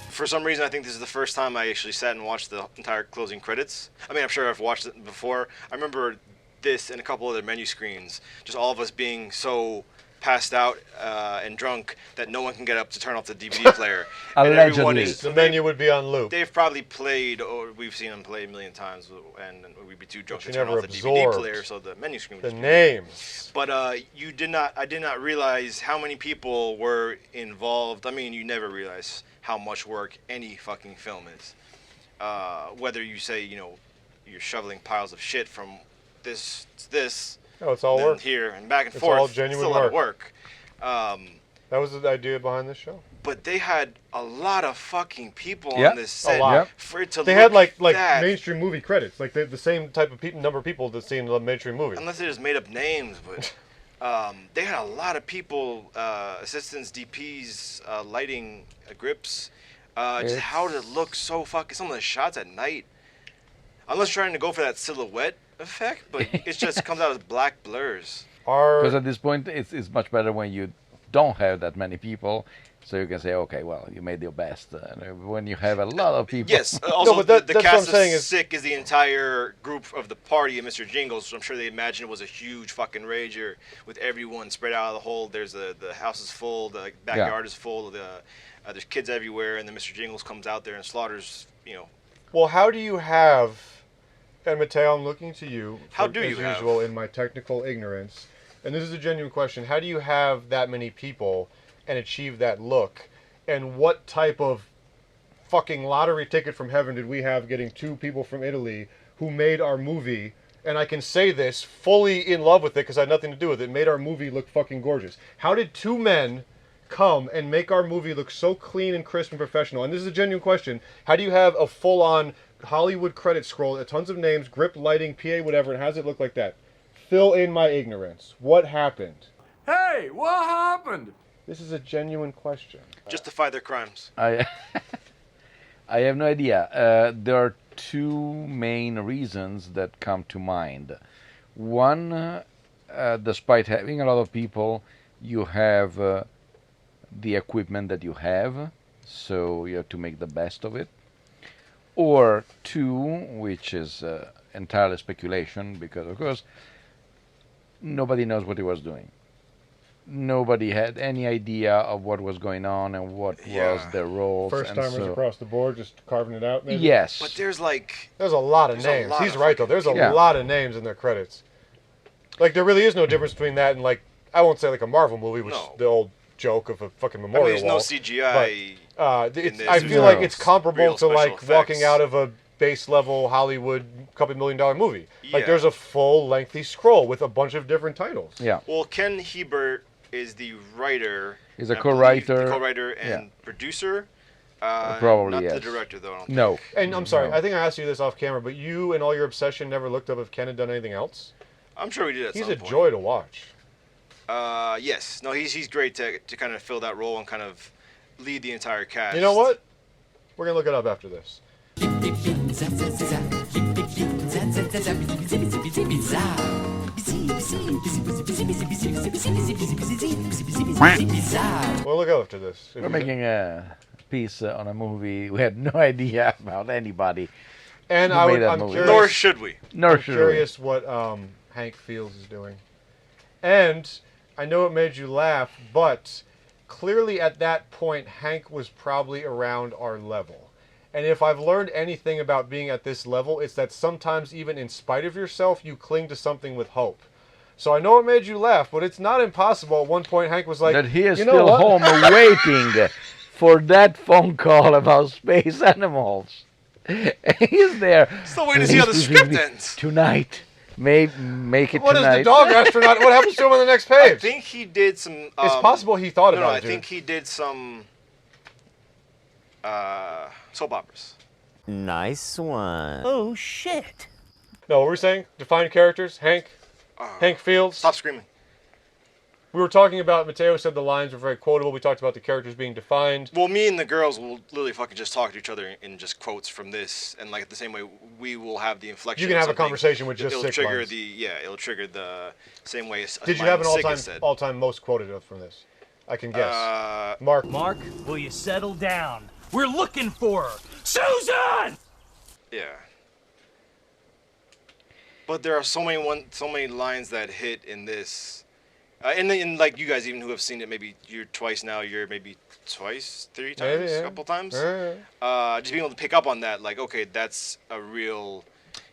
For some reason, I think this is the first time I actually sat and watched the entire closing credits. I mean, I'm sure I've watched it before. I remember this and a couple other menu screens, just all of us being so passed out and drunk that no one can get up to turn off the DVD player. And everyone Allegedly. is, The menu would be on loop. they've probably played, or we've seen them play a million times, and we'd be too drunk But to you turn never off the DVD absorbed player, so the menu screen would The just be names. but I did not realize how many people were involved. I mean, you never realize how much work any fucking film is. Whether you say, you're shoveling piles of shit from this to this, No, it's all then work. here and back and It's forth. all genuine it's a lot of work. That was the idea behind this show. But they had a lot of fucking people Yeah, on this set a lot. for it to They look had like that, mainstream movie credits, like the same type of number of people that see in the mainstream movie. unless they just made up names, but they had a lot of people, assistants, DPs, lighting, grips, just how did it look so fucking, some of the shots at night, unless you're trying to go for that silhouette effect, but it just comes out as black blurs. Because at this point, it's much better when you don't have that many people, so you can say, okay, well, you made your best. When you have a lot of people. Yes, also but that- the that's what cast I'm saying of is- S.I.C. is the entire group of the party of Mr. Jingles, so I'm sure they imagined it was a huge fucking rager with everyone spread out of the whole. There's the house is full, the backyard is full, there's kids everywhere, and then Mr. Jingles comes out there and slaughters, Well, how do you have, and Mateo, I'm looking to you, How for- do you as have? usual, in my technical ignorance, and this is a genuine question, how do you have that many people and achieve that look, and what type of fucking lottery ticket from heaven did we have getting two people from Italy who made our movie, and I can say this fully in love with it because I had nothing to do with it, made our movie look fucking gorgeous. How did two men come and make our movie look so clean and crisp and professional? And this is a genuine question. How do you have a full-on Hollywood credit scroll, tons of names, grip, lighting, PA, whatever, and how does it look like that? Fill in my ignorance. What happened? Hey, what happened? This is a genuine question. justify their crimes. I have no idea. There are two main reasons that come to mind. One, despite having a lot of people, you have the equipment that you have, so you have to make the best of it. Or two, which is entirely speculation, because of course nobody knows what he was doing. Nobody had any idea of what was going on and what was their roles. First timers across the board, just carving it out, maybe? Yes. But there's a lot of names. He's right, though. There's a lot of names in their credits. Like, there really is no difference between that and, like, I won't say like a Marvel movie, which is the old joke of a fucking memorial there's no wall. CGI But, I feel like it's comparable to, like, walking out of a base-level Hollywood couple $1 million movie. Like, there's a full, lengthy scroll with a bunch of different titles. Yeah. Well, Ken Hebert is the writer. He's a co-writer. Co-writer and producer. Probably, not yes. the director, though. I don't No. think. And I'm sorry, I think I asked you this off camera, but you and all your obsession never looked up if Ken had done anything else? I'm sure we did at He's some a point. joy to watch. Yes. No, he's great to kind of fill that role and kind of lead the entire cast. You know what? We're going to look it up after this. We'll look up after this. We're making a piece on a movie. We had no idea about anybody. And who made that movie. curious. Nor should we. I'm curious what Hank Fields is doing. And I know it made you laugh, but clearly at that point, Hank was probably around our level. And if I've learned anything about being at this level, it's that sometimes, even in spite of yourself, you cling to something with hope. So I know it made you laugh, but it's not impossible. At one point, Hank was like, that he is you know still what? home waiting for that phone call about space animals. He's there. Still waiting to see how the script ends. Tonight. Make it What tonight. is the dog astronaut? What happens to him on the next page? I think he did some. It's possible he thought about it. I think he did some soap operas. Nice one. Oh, shit. No, what were we saying? Define characters. Hank Fields. Stop screaming. We were talking about, Mateo said the lines were very quotable. We talked about the characters being defined. Well, me and the girls will literally fucking just talk to each other in just quotes from this, and like the same way we will have the inflection. You can of have a something. conversation with just it'll 6 trigger lines. it'll trigger the same way. Did you have an all-time most quoted from this? I can guess. Mark. Mark, will you settle down? We're looking for her. Susan! Yeah. But there are so many lines that hit in this. And like you guys even who have seen it maybe you're twice now, you're maybe twice, 3 times, a couple times. Just being able to pick up on that, like, okay, that's a real...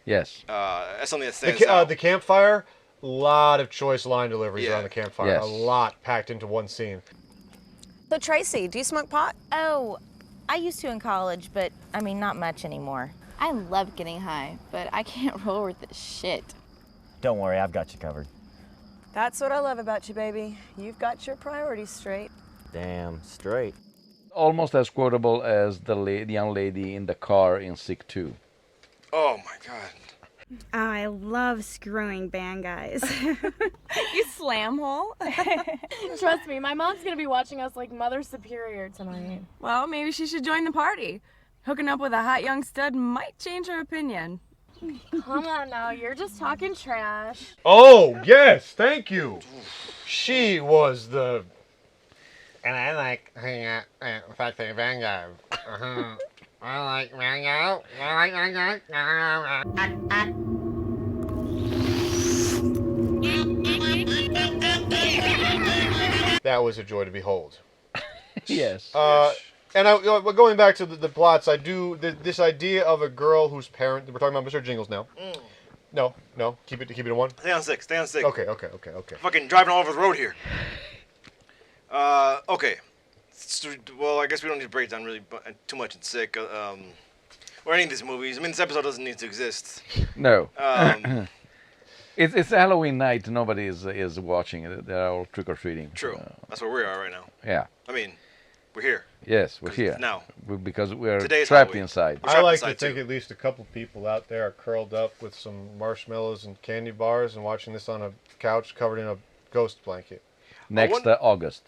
Yes. That's something that stands out. The campfire, a lot of choice line deliveries around the campfire. Yes. A lot packed into one scene. So Tracy, do you smoke pot? Oh, I used to in college, but I mean, not much anymore. I love getting high, but I can't roll with this shit. Don't worry, I've got you covered. That's what I love about you, baby. You've got your priorities straight. Damn straight. Almost as quotable as the young lady in the car in S.I.C.K 2. Oh my god. Oh, I love screwing band guys. You slam hole? Trust me, my mom's gonna be watching us like Mother Superior tonight. Well, maybe she should join the party. Hooking up with a hot young stud might change her opinion. Come on now, you're just talking trash. Oh, yes, thank you. She was the... And I like hanging out with Factory Vanguard. I like Vanguard. I like Vanguard. That was a joy to behold. Yes. And going back to the plots, I do this idea of a girl whose parent. We're talking about Mr. Jingles now. No, keep it to one. Stay on 6. Stay on 6. Okay. Fucking driving all over the road here. Okay. Well, I guess we don't need to break down really too much in S.I.C.K. Or any of these movies. I mean, this episode doesn't need to exist. No. It's Halloween night. Nobody is watching it. They're all trick or treating. True. That's where we are right now. Yeah. I mean, we're here. Yes, we're here now. Because we're Today's trapped Halloween. inside. I like to think at least a couple people out there are curled up with some marshmallows and candy bars and watching this on a couch covered in a ghost blanket. Next August.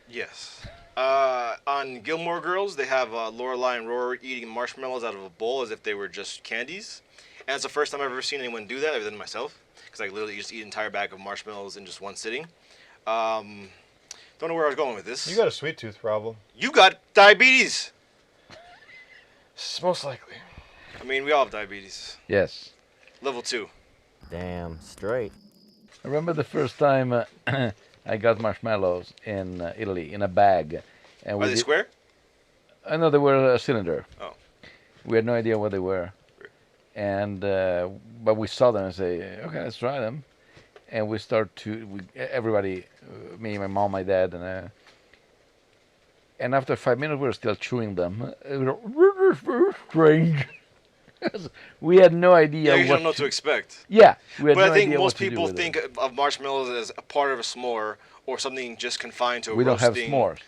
Yes. On Gilmore Girls, they have Lorelai and Rory eating marshmallows out of a bowl as if they were just candies. And it's the first time I've ever seen anyone do that, other than myself. Because I literally just eat an entire bag of marshmallows in just one sitting. Don't know where I was going with this. You got a sweet tooth problem. You got diabetes! Most likely. I mean, we all have diabetes. Yes. Level 2. Damn straight. I remember the first time I got marshmallows in Italy in a bag. And Are they square? No, they were a cylinder. Oh. We had no idea what they were. And but we saw them and say, okay, let's try them. And we start to, everybody, me, my mom, my dad, and after 5 minutes we were still chewing them. It was very strange. We had no idea You don't know what to expect. Yeah, we had but no I think idea most what to do people with think of marshmallows as a part of a s'more or something just confined to a We don't have roasting. s'mores.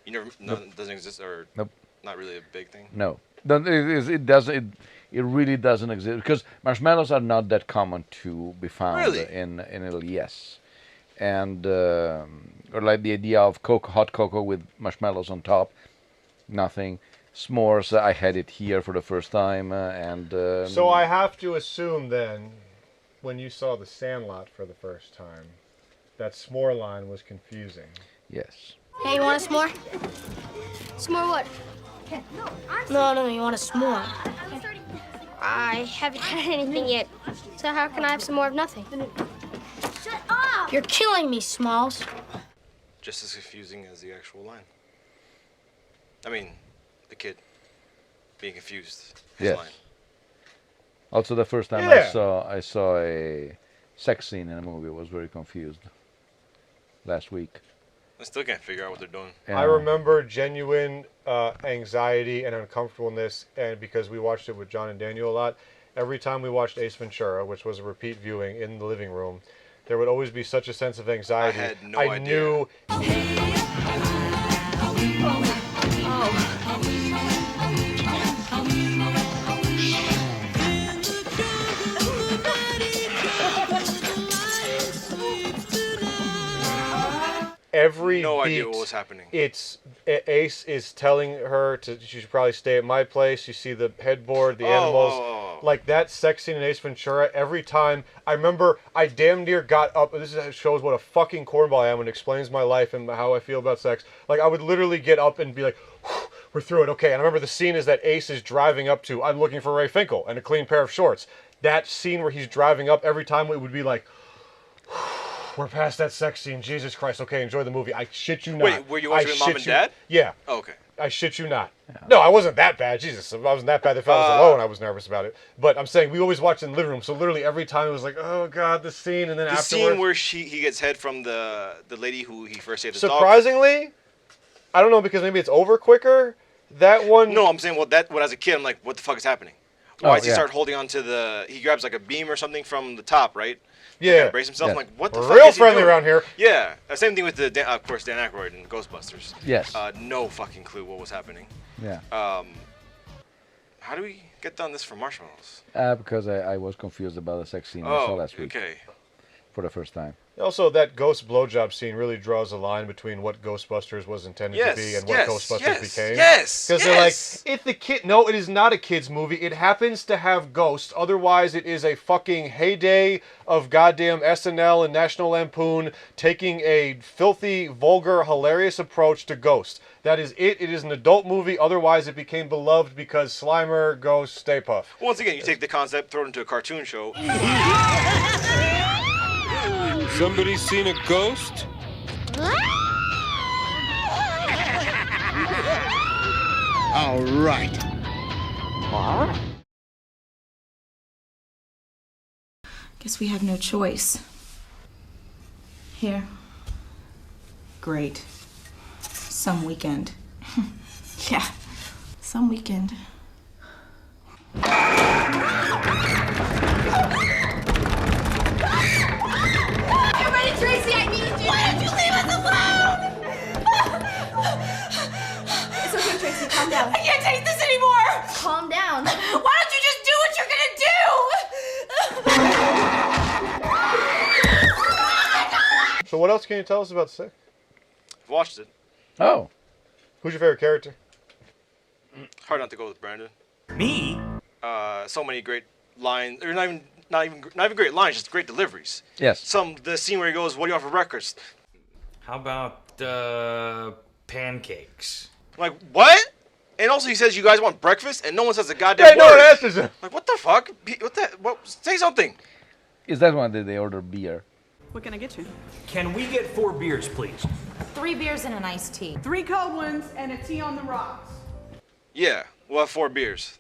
You never, no, it doesn't exist, or Nope. not really a big thing. No, it doesn't. It really doesn't exist because marshmallows are not that common to be found Really? in Italy. Yes, and or like the idea of hot cocoa with marshmallows on top, nothing. S'mores, I had it here for the first time, and So I have to assume then, when you saw The Sandlot for the first time, that s'more line was confusing. Yes. Hey, you want a s'more? S'more what? No, you want a s'more. I haven't had anything yet, so how can I have some more of nothing? Shut up! You're killing me, Smalls. Just as confusing as the actual line. I mean, the kid being confused. His Yes. line. Also, the first time Yeah. I saw a sex scene in a movie, I was very confused. Last week. I still can't figure out what they're doing. I remember genuine anxiety and uncomfortableness, and because we watched it with John and Daniel a lot, every time we watched Ace Ventura, which was a repeat viewing in the living room, there would always be such a sense of anxiety. I had no idea. Knew. Every No beat, idea what was happening. Ace is telling her she should probably stay at my place. You see the headboard, the animals, like that sex scene in Ace Ventura. Every time I remember, I damn near got up. Shows what a fucking cornball I am and explains my life and how I feel about sex. Like I would literally get up and be like, "We're through it, okay." And I remember the scene is that Ace is driving up to "I'm looking for Ray Finkel" and a clean pair of shorts. That scene where he's driving up, every time it would be like. We're past that sex scene. Jesus Christ. Okay, enjoy the movie. I shit you not. Wait, were you watching with mom and dad? Yeah. Oh, okay. I shit you not. No, I wasn't that bad. Jesus, I wasn't that bad. If I was alone, I was nervous about it. But I'm saying we always watched in the living room, so literally every time it was like, oh God, the scene, and then The afterwards. scene where he gets head from the lady who he first saved the dog. Surprisingly, I don't know because maybe it's over quicker. That one. No, I'm saying when as a kid I'm like, what the fuck is happening? Why does he yeah. start holding on to he grabs like a beam or something from the top, right? Yeah. To brace himself. I'm like, what the We're fuck real is he friendly doing? around here. Yeah. Same thing with of course Dan Aykroyd in Ghostbusters. Yes. No fucking clue what was happening. Yeah. How do we get done this for marshmallows? Because I was confused about the sex scene I saw last week. Okay. For the first time. Also, that ghost blowjob scene really draws a line between what Ghostbusters was intended to be and what Ghostbusters became. Yes. Because they're like, it's the kid. No, it is not a kids' movie. It happens to have ghosts. Otherwise, it is a fucking heyday of goddamn SNL and National Lampoon taking a filthy, vulgar, hilarious approach to Ghost. That is it. It is an adult movie. Otherwise, it became beloved because Slimer, Ghost, Stay Puft. Once again, you take the concept, throw it into a cartoon show. Somebody seen a ghost? All right. Guess we have no choice. Here. Great. Some weekend. Yeah, some weekend. Everybody, Tracy, I need you. Why don't you leave us alone? It's okay, Tracy, calm down. I can't take this anymore. Calm down. Why don't you just do what you're gonna do? So what else can you tell us about S.I.C.K? I've watched it. Oh. Who's your favorite character? Hard not to go with Brandon. Me? So many great lines, or not even great lines, just great deliveries. Yes. The scene where he goes, "What do you want for breakfast?" How about pancakes? Like, what? And also he says, "You guys want breakfast?" And no one says a goddamn word. No one answers him. Like, what the fuck? What? Say something. Is that one that they order beer? What can I get you? Can we get 4 beers, please? 3 beers and an iced tea. 3 cold ones and a tea on the rocks. Yeah, we'll have 4 beers.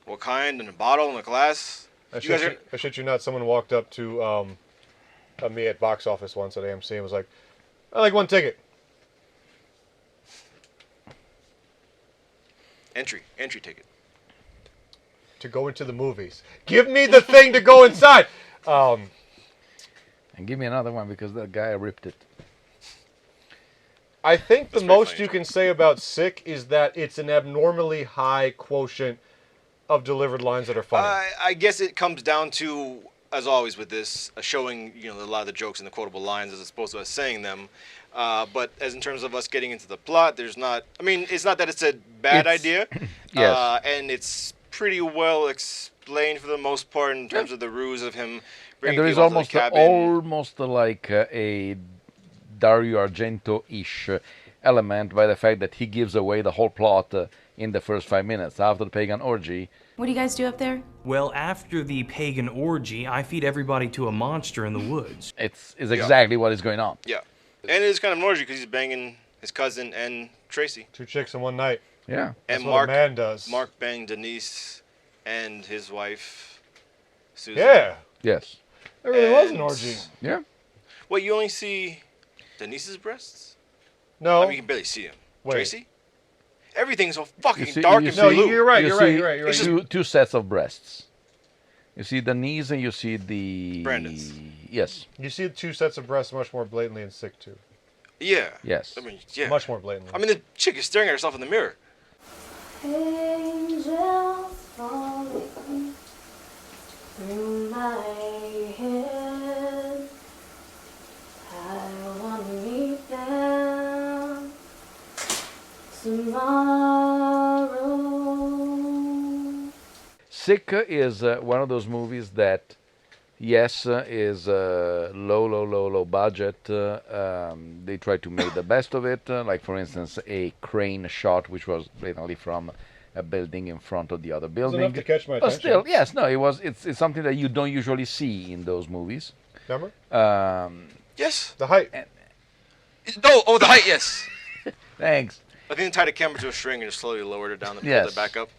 What kind? In a bottle? In a glass? I shit you not. Someone walked up to me at box office once at AMC and was like, "I like 1 ticket." Entry ticket. To go into the movies. Give me the thing to go inside. And give me another one because that guy ripped it. I think the most you can say about S.I.C.K is that it's an abnormally high quotient of delivered lines that are funny. I guess it comes down to, as always with this, showing a lot of the jokes and the quotable lines as opposed to us saying them. But as in terms of us getting into the plot, there's not. I mean, it's not that it's a bad idea. Yes. And it's pretty well explained for the most part in terms of the ruse of him bringing And there is people to the cabin. almost like a Dario Argento-ish element by the fact that he gives away the whole plot in the first 5 minutes after the pagan orgy. What do you guys do up there? Well, after the pagan orgy, I feed everybody to a monster in the woods. It's exactly what is going on. Yeah. And it's kind of an orgy because he's banging his cousin and Tracy. 2 chicks in one night. Yeah. And That's what a man does. Mark banged Denise and his wife, Susan. Yeah. Yes. There really was an orgy. Yeah. Well, you only see Denise's breasts? No. I mean, you can barely see him. Wait. Tracy? Everything's so fucking You see- dark you and see- blue. You're right. You You're see right. You're right. Two sets of breasts. You see the knees and you see the... Brandon's. Yes. You see 2 sets of breasts much more blatantly in S.I.C.K too. Yeah. Yes. I mean, yeah. Much more blatantly. I mean, the chick is staring at herself in the mirror. Angels falling through my head. I want to meet them tomorrow. S.I.C.K is one of those movies that, yes, is low budget. They try to make the best of it. Like, for instance, a crane shot, which was blatantly from a building in front of the other building. enough to catch my But attention. still, yes, no, it's something that you don't usually see in those movies. Remember? Yes. The height. Oh, the height, yes. Thanks. I think they tied a camera to a string and just slowly lowered it down and Yes. pulled it back up.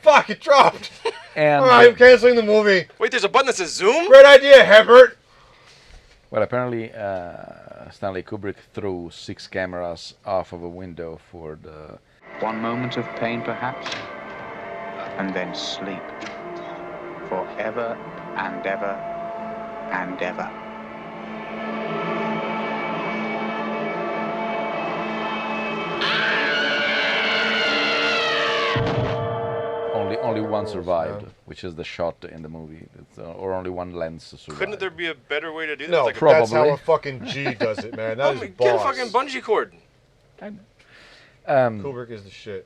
Fuck, it dropped. And All right, I'm canceling the movie. Wait, there's a button that says zoom? Great idea, Hebert. well, apparently Stanley Kubrick threw 6 cameras off of a window for the... One moment of pain, perhaps, and then sleep. Forever and ever and ever. Only one survived, which is the shot in the movie. Or only one lens survived. Couldn't there be a better way to do that? No, Like probably. that's how a fucking G does it, man. That is Get a boss. fucking bungee cord. Kubrick is the shit.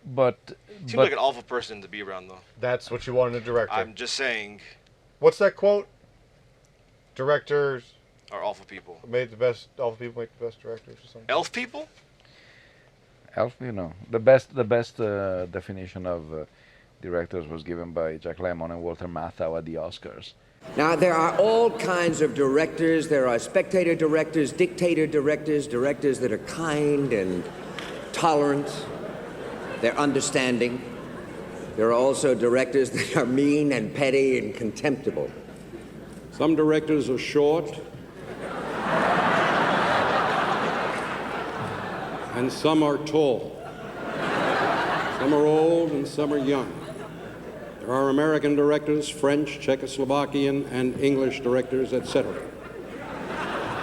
Seems like an awful person to be around, though. That's what you want in a director. I'm just saying. What's that quote? Directors Are awful people. awful people make the best directors or something. Elf people? Elf, the best definition of directors was given by Jack Lemmon and Walter Matthau at the Oscars. Now, there are all kinds of directors. There are spectator directors, dictator directors, directors that are kind and tolerant. They're understanding. There are also directors that are mean and petty and contemptible. Some directors are short, and some are tall. Some are old and some are young. There are American directors, French, Czechoslovakian, and English directors, etc.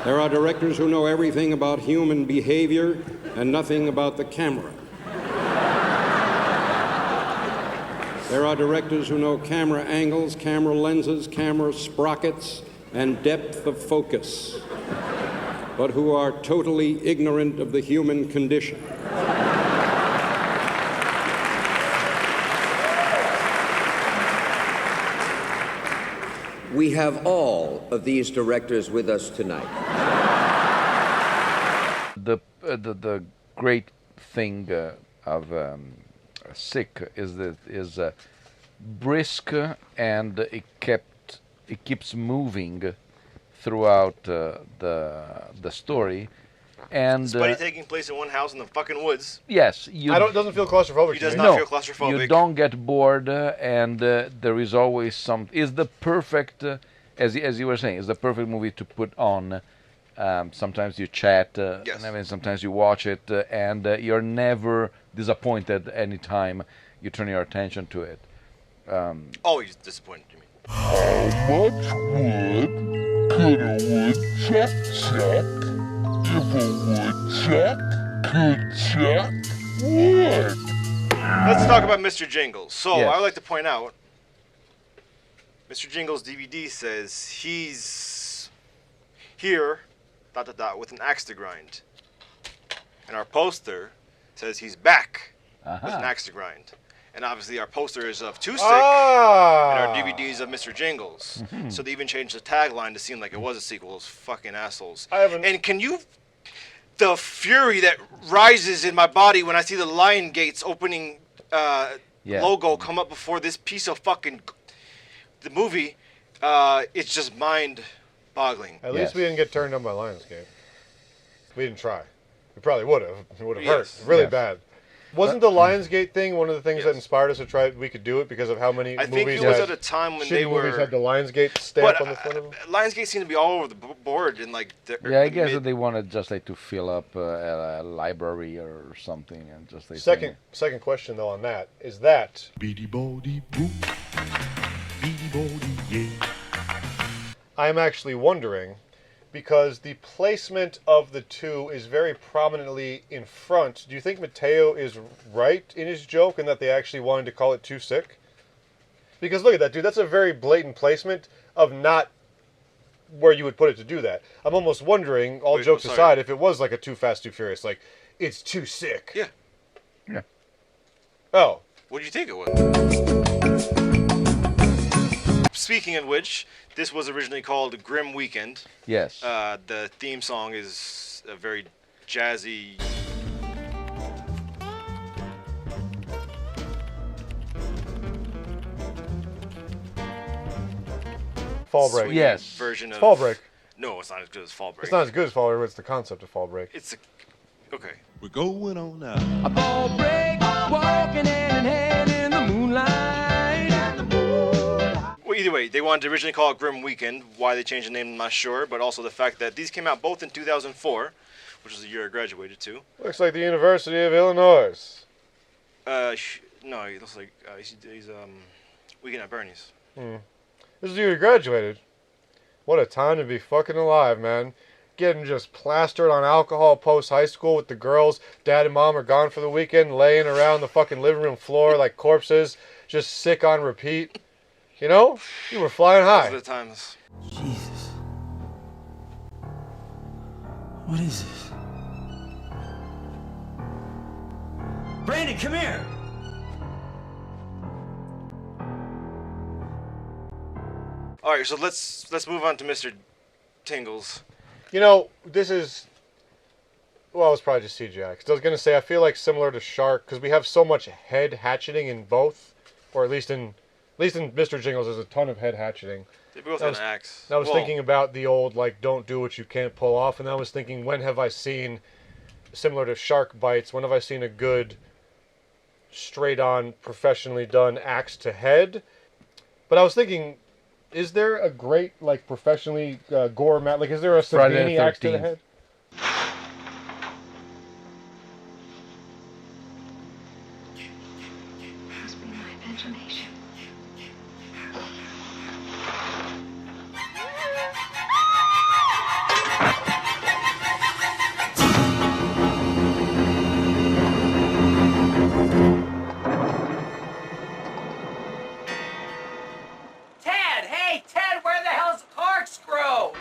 There are directors who know everything about human behavior and nothing about the camera. There are directors who know camera angles, camera lenses, camera sprockets, and depth of focus, but who are totally ignorant of the human condition. we have all of these directors with us tonight. The great thing of S.I.C.K is brisk, and it keeps moving throughout the story. And despite it taking place in one house in the fucking woods. Yes, it doesn't feel claustrophobic. He does not feel claustrophobic. You don't get bored, and there is always some. Is the perfect, as you were saying, is the perfect movie to put on. Sometimes you chat, yes. I mean, sometimes you watch it, and you're never disappointed any time you turn your attention to it. Always disappointed, you mean? How much wood could a woodchuck chuck if a woodchuck could chuck wood? Let's talk about Mr. Jingles. So, Yes. I would like to point out, Mr. Jingles' DVD says he's here, ... with an axe to grind. And our poster says he's back with an axe to grind. And obviously our poster is of S.I.C.K, and our DVDs of Mr. Jingles. So they even changed the tagline to seem like it was a sequel. Those fucking assholes. And can you... The fury that rises in my body when I see the Lion Gates opening logo come up before this piece of fucking... The movie, it's just mind-boggling. At least we didn't get turned on by Lionsgate. We didn't try. We probably would have. It would have hurt really bad. Wasn't the Lionsgate thing one of the things that inspired us to try? We could do it because of how many movies. I think it was at a time when they were. Movies had the Lionsgate stamp on the front of them. Lionsgate seemed to be all over the board in like. I guess that they wanted just like to fill up a library or something, and just like. Second question though on that is that. I'm actually wondering, because the placement of the two is very prominently in front, do you think Mateo is right in his joke and that they actually wanted to call it Too Sick? Because look at that, dude. That's a very blatant placement of not where you would put it to do that. I'm almost wondering, all jokes aside, if it was like a Too Fast, Too Furious, like, it's too sick. Yeah. Yeah. Oh. What do you think it was? Speaking of which, this was originally called Grim Weekend. Yes. The theme song is a very jazzy... Fall Break. Yes. Version of Fall Break. No, it's not as good as Fall Break. It's not as good as Fall Break, but it's the concept of Fall Break. It's okay. We're going on now. A fall break, walking hand in hand in the moonlight. Well, either way, they wanted to originally call it Grim Weekend. Why they changed the name, I'm not sure. But also the fact that these came out both in 2004, which is the year I graduated too. Looks like the University of Illinois. No, he looks like he's Weekend at Bernie's. This is the year you graduated. What a time to be fucking alive, man. Getting just plastered on alcohol post-high school with the girls. Dad and mom are gone for the weekend, laying around the fucking living room floor like corpses, just sick on repeat. You know? You were flying high. Those are the times. Jesus. What is this? Brandon, come here! All right, so let's move on to Mr. Tingles. You know, this is... Well, it's probably just CGI. Because I was going to say, I feel like similar to Shark, because we have so much head hatcheting in both. Or at least in Mr. Jingles, there's a ton of head hatcheting. They both have an axe. I was thinking about the old, like, don't do what you can't pull off. And I was thinking, when have I seen, similar to Shark Bites, when have I seen a good, straight-on, professionally done axe to head? But I was thinking... Is there a great, like, professionally gourmet, like, is there a Savini axe to the head? Must be my imagination. Ted, where the hell's the corkscrew?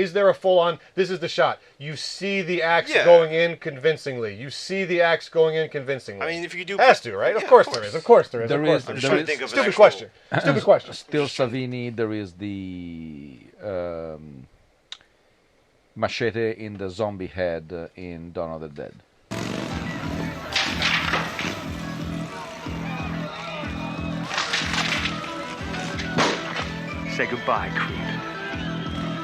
is there a full-on, this is the shot. You see the axe Yeah. going in convincingly. You see the axe going in convincingly. I mean, if you do... Has to, right? Yeah, of course there is. Of course there is. There of course is- there is. there is- think of an Stupid actual- question. Stupid question. Still Savini, there is the machete in the zombie head in Dawn of the Dead. Say goodbye, Creed.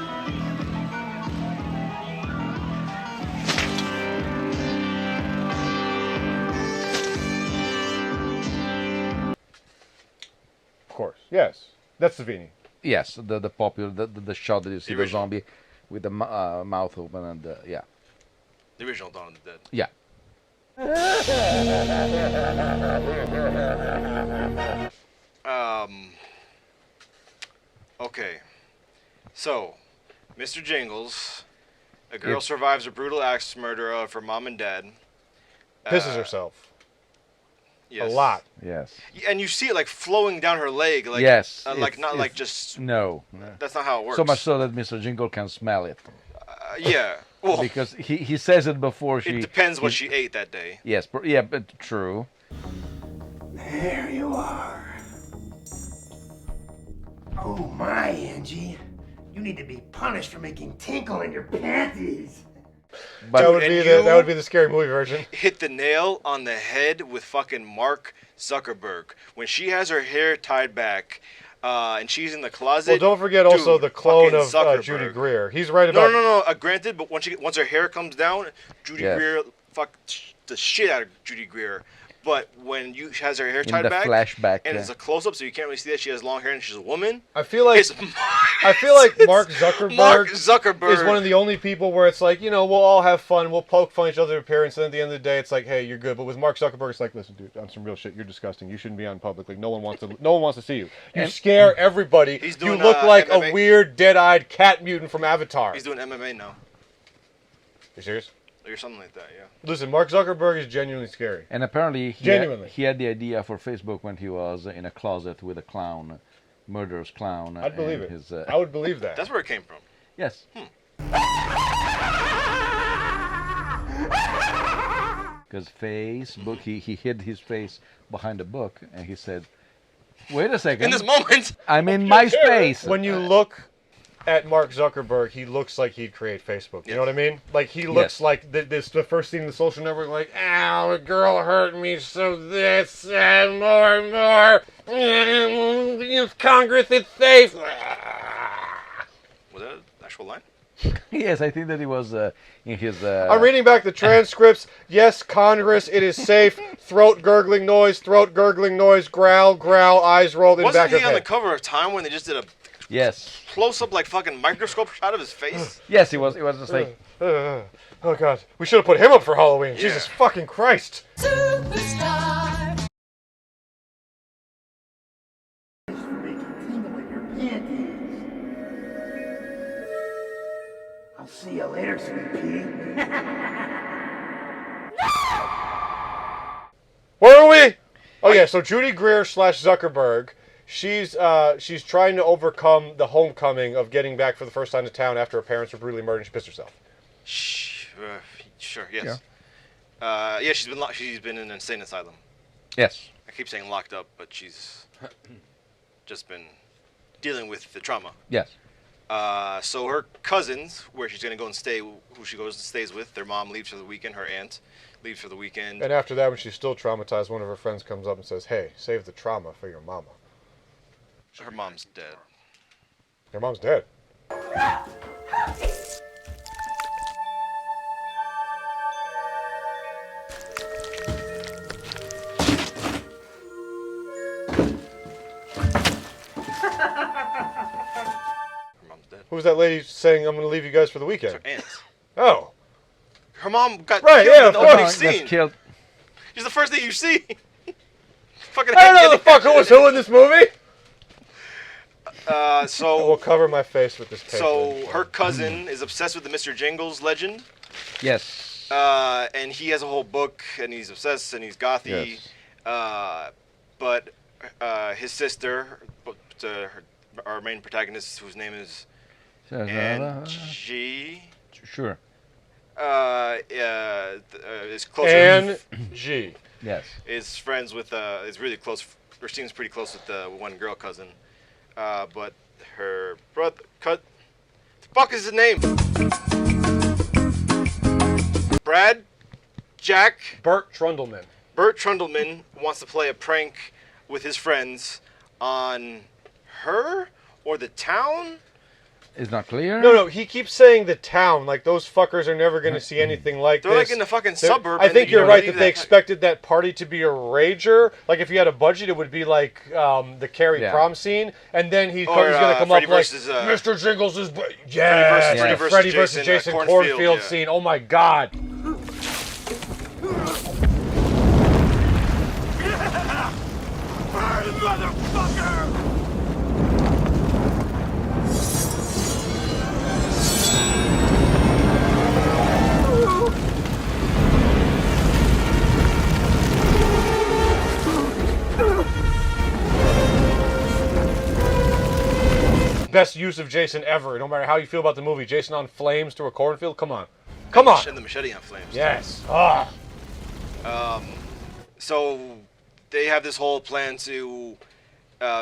Of course. Yes. That's Savini. Yes, the popular the shot that you see the original. zombie with the mouth open and yeah. The original Dawn of the Dead. Yeah. Okay. So, Mr. Jingles, a girl survives a brutal axe murder of her mom and dad. Pisses herself. Yes. A lot. Yes. And you see it like flowing down her leg, like Yes. like not like just. No. That's not how it works. So much so that Mr. Jingle can smell it. Yeah. Well, Because he says it before she. it depends what he- she ate that day. Yes, yeah, but true. There you are. Oh my, Angie. You need to be punished for making tinkle in your panties. But that would be the scary movie version. Hit the nail on the head with fucking Mark Zuckerberg when she has her hair tied back, and she's in the closet. Well, don't forget also Dude, the clone fucking of Zuckerberg. Judy Greer. He's right about. No. Granted, but once her hair comes down, Judy Yes. Greer the shit out of Judy Greer. But when she has her hair In tied the back, flashback, and yeah. it's a close up, so you can't really see that she has long hair and she's a woman. I feel like Mark Zuckerberg, Mark Zuckerberg is one of the only people where it's like, we'll all have fun, we'll poke fun at each other's appearance, and at the end of the day, it's like, hey, you're good. But with Mark Zuckerberg, it's like, listen, dude, on some real shit, you're disgusting. You shouldn't be on publicly. No one wants to see you. You scare everybody. He's You doing, look like MMA. a weird, dead-eyed cat mutant from Avatar. He's doing MMA now, You serious? or something like that. Yeah. Listen, Mark Zuckerberg is genuinely scary. And apparently Genuinely. he had the idea for Facebook when he was in a closet with a clown, murderous clown. I'd believe and it. his, I would believe that. That's where it came from. Yes. Because Facebook, he hid his face behind a book, and he said, "Wait a second. In this moment, I'm in my space." When you look at Mark Zuckerberg, he looks like he'd create Facebook. You know what I mean? Like, he looks Yes. like the first scene in the social network, like, ow, a girl hurt me, so this, and more. Congress, it's safe. Was that an actual line? Yes, I think that he was in his. I'm reading back the transcripts. Yes, Congress, it is safe. Throat gurgling noise, growl, growl, eyes rolled in Wasn't back he of on the head. cover of Time when they just did a Yes. close-up, like fucking microscope shot of his face? Yes, he was. It was just like. Oh, God. We should have put him up for Halloween. Yeah. Jesus fucking Christ. Superstar. Making tingle in your panties. I'll see you later, sweet pea. Where are we? Oh yeah, so Judy Greer / Zuckerberg, she's trying to overcome the homecoming of getting back for the first time to town after her parents were brutally murdered and she pissed herself. Sure, yes. Yeah, she's been in an insane asylum. Yes. I keep saying locked up, but she's just been dealing with the trauma. Yes. So her cousins, where she's gonna go and stay, who she goes and stays with, their mom leaves for the weekend, her aunt leaves for the weekend. And after that, when she's still traumatized, one of her friends comes up and says, "Hey, save the trauma for your mama." Her mom's dead. Your mom's dead. Her mom's dead. Who was that lady saying, "I'm going to leave you guys for the weekend"? Her aunt. Oh. Her mom got Right, killed yeah, in the of course. opening scene. Killed. She's the first thing you see. Fucking I don't know the fuck who was who in this movie. So we'll cover my face with this paper. So her cousin is obsessed with the Mr. Jingles legend. Yes. And he has a whole book, and he's obsessed, and he's gothy. Yes. But his sister, our main protagonist, whose name is Angie. Sure. Is closer. Angie. Yes. Is friends with is really close, or seems pretty close with the one girl cousin. But her brother, the fuck is his name? Brad? Jack? Bert Trundleman. Bert Trundleman wants to play a prank with his friends on her or the town? It's not clear. No, he keeps saying the town. Like, those fuckers are never going to see anything like They're this. like in the fucking suburb. I think you're right that they that expected that party to be a rager. Like, if you had a budget, it would be like the Carrie prom scene. And then he's going to come Freddy up like, versus, Mr. Jingles is... Freddy versus Jason cornfield scene. Oh, my God. Burn, motherfucker! Best use of Jason ever. No matter how you feel about the movie, Jason on flames through a cornfield. Come on. Come on. And the machete on flames. Yes. So they have this whole plan to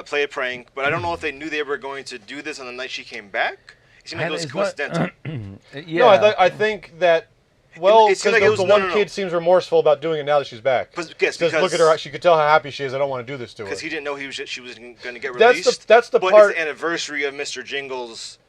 play a prank, but I don't know if they knew they were going to do this on the night she came back. It seemed like it was coincidental. No, I think that. Well, because the one kid seems remorseful about doing it now that she's back. Because look at her; she could tell how happy she is. I don't want to do this to her. Because he didn't know she was going to get released. That's the but part. It's the anniversary of Mr. Jingles'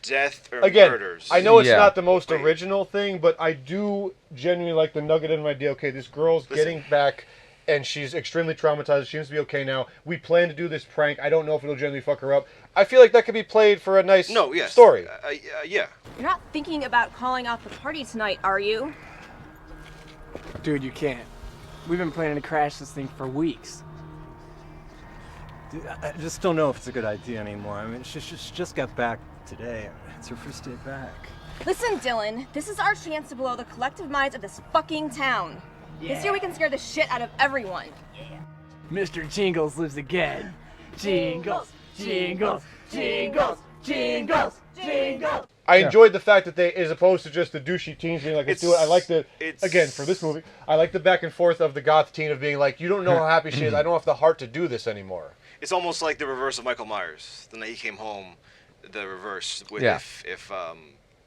death or Again, murders. I know it's not the most original thing, but I do genuinely like the nugget in my idea. Okay, this girl's getting back, and she's extremely traumatized. She seems to be okay now. We plan to do this prank. I don't know if it'll genuinely fuck her up. I feel like that could be played for a nice story. Yeah. You're not thinking about calling off the party tonight, are you? Dude, you can't. We've been planning to crash this thing for weeks. Dude, I just don't know if it's a good idea anymore. I mean, she just got back today. It's her first day back. Listen, Dylan, this is our chance to blow the collective minds of this fucking town. This year we can scare the shit out of everyone. Mr. Jingles lives again. Jingles, jingles, jingles, jingles, jingles. I enjoyed the fact that they, as opposed to just the douchey teens being like, let's do it. I like again, for this movie, I like the back and forth of the goth teen of being like, you don't know how happy she is. I don't have the heart to do this anymore. It's almost like the reverse of Michael Myers. The night he came home, the reverse. With if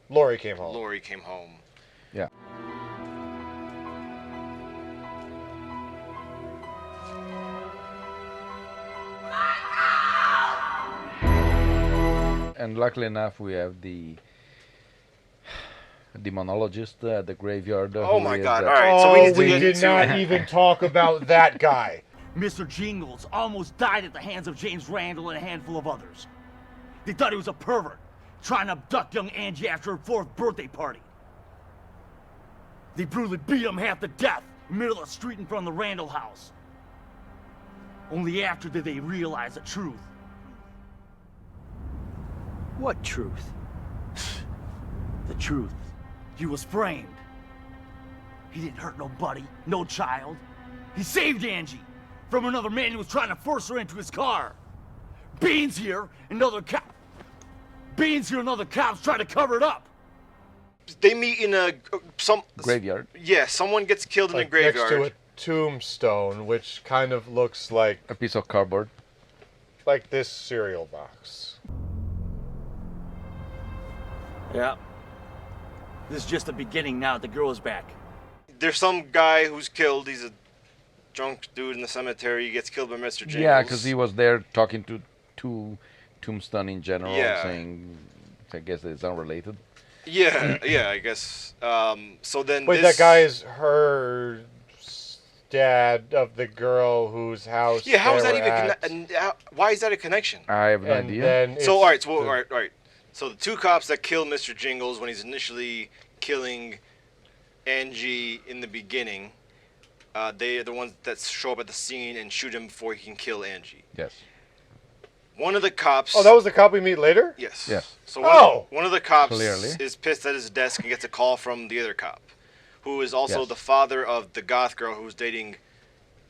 Laurie came home. Laurie came home. Yeah. And luckily enough, we have the demonologist at the graveyard. Oh my God! All right, so we did not even talk about that guy. Mr. Jingles almost died at the hands of James Randall and a handful of others. They thought he was a pervert, trying to abduct young Angie after her 4th birthday party. They brutally beat him half to death in the middle of the street in front of the Randall house. Only after did they realize the truth. What truth? The truth. He was framed. He didn't hurt nobody, no child. He saved Angie from another man who was trying to force her into his car. Beans here, and other cops try to cover it up. They meet in some graveyard. Yeah, someone gets killed in a graveyard. Next to a tombstone, which kind of looks like a piece of cardboard, like this cereal box. Yeah. This is just the beginning now. The girl is back. There's some guy who's killed. He's a drunk dude in the cemetery. He gets killed by Mr. Jingles. Yeah, because he was there talking to Tombstone in general, saying, I guess it's unrelated. Yeah, I guess. So then Wait, that guy is her dad of the girl whose house. Yeah, how is that even? Why is that a connection? I have no idea. So all right. So the 2 cops that kill Mr. Jingles when he's initially killing Angie in the beginning, they are the ones that show up at the scene and shoot him before he can kill Angie. Yes. One of the cops... Oh, that was the cop we meet later? Yes. Yes. So one of the cops Clearly. is pissed at his desk and gets a call from the other cop, who is also the father of the goth girl who's dating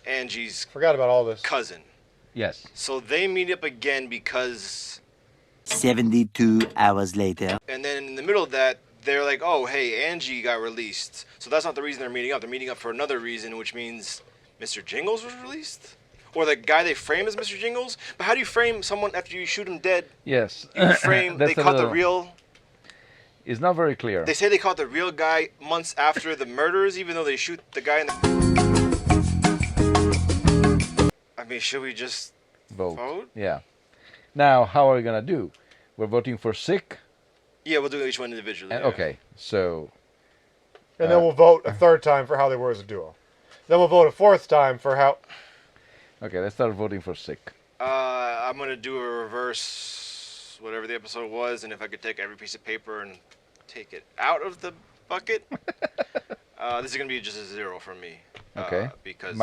Angie's Forgot about all this. cousin. Yes. So they meet up again because 72 hours later. And then in the middle of that, they're like, oh, hey, Angie got released. So that's not the reason they're meeting up. They're meeting up for another reason, which means Mr. Jingles was released? Or the guy they frame as Mr. Jingles? But how do you frame someone after you shoot him dead? Yes. You frame, they caught the real... It's not very clear. They say they caught the real guy months after the murders, even though they shoot the guy in the... I mean, should we just vote? Yeah. Now, how are we going to do? We're voting for S.I.C.K? Yeah, we'll do each one individually. And, okay, so... And then we'll vote a third time for how they were as a duo. Then we'll vote a fourth time for how... Okay, let's start voting for S.I.C.K. I'm going to do a reverse, whatever the episode was, and if I could take every piece of paper and take it out of the bucket. This is going to be just a 0 from me. Okay. Because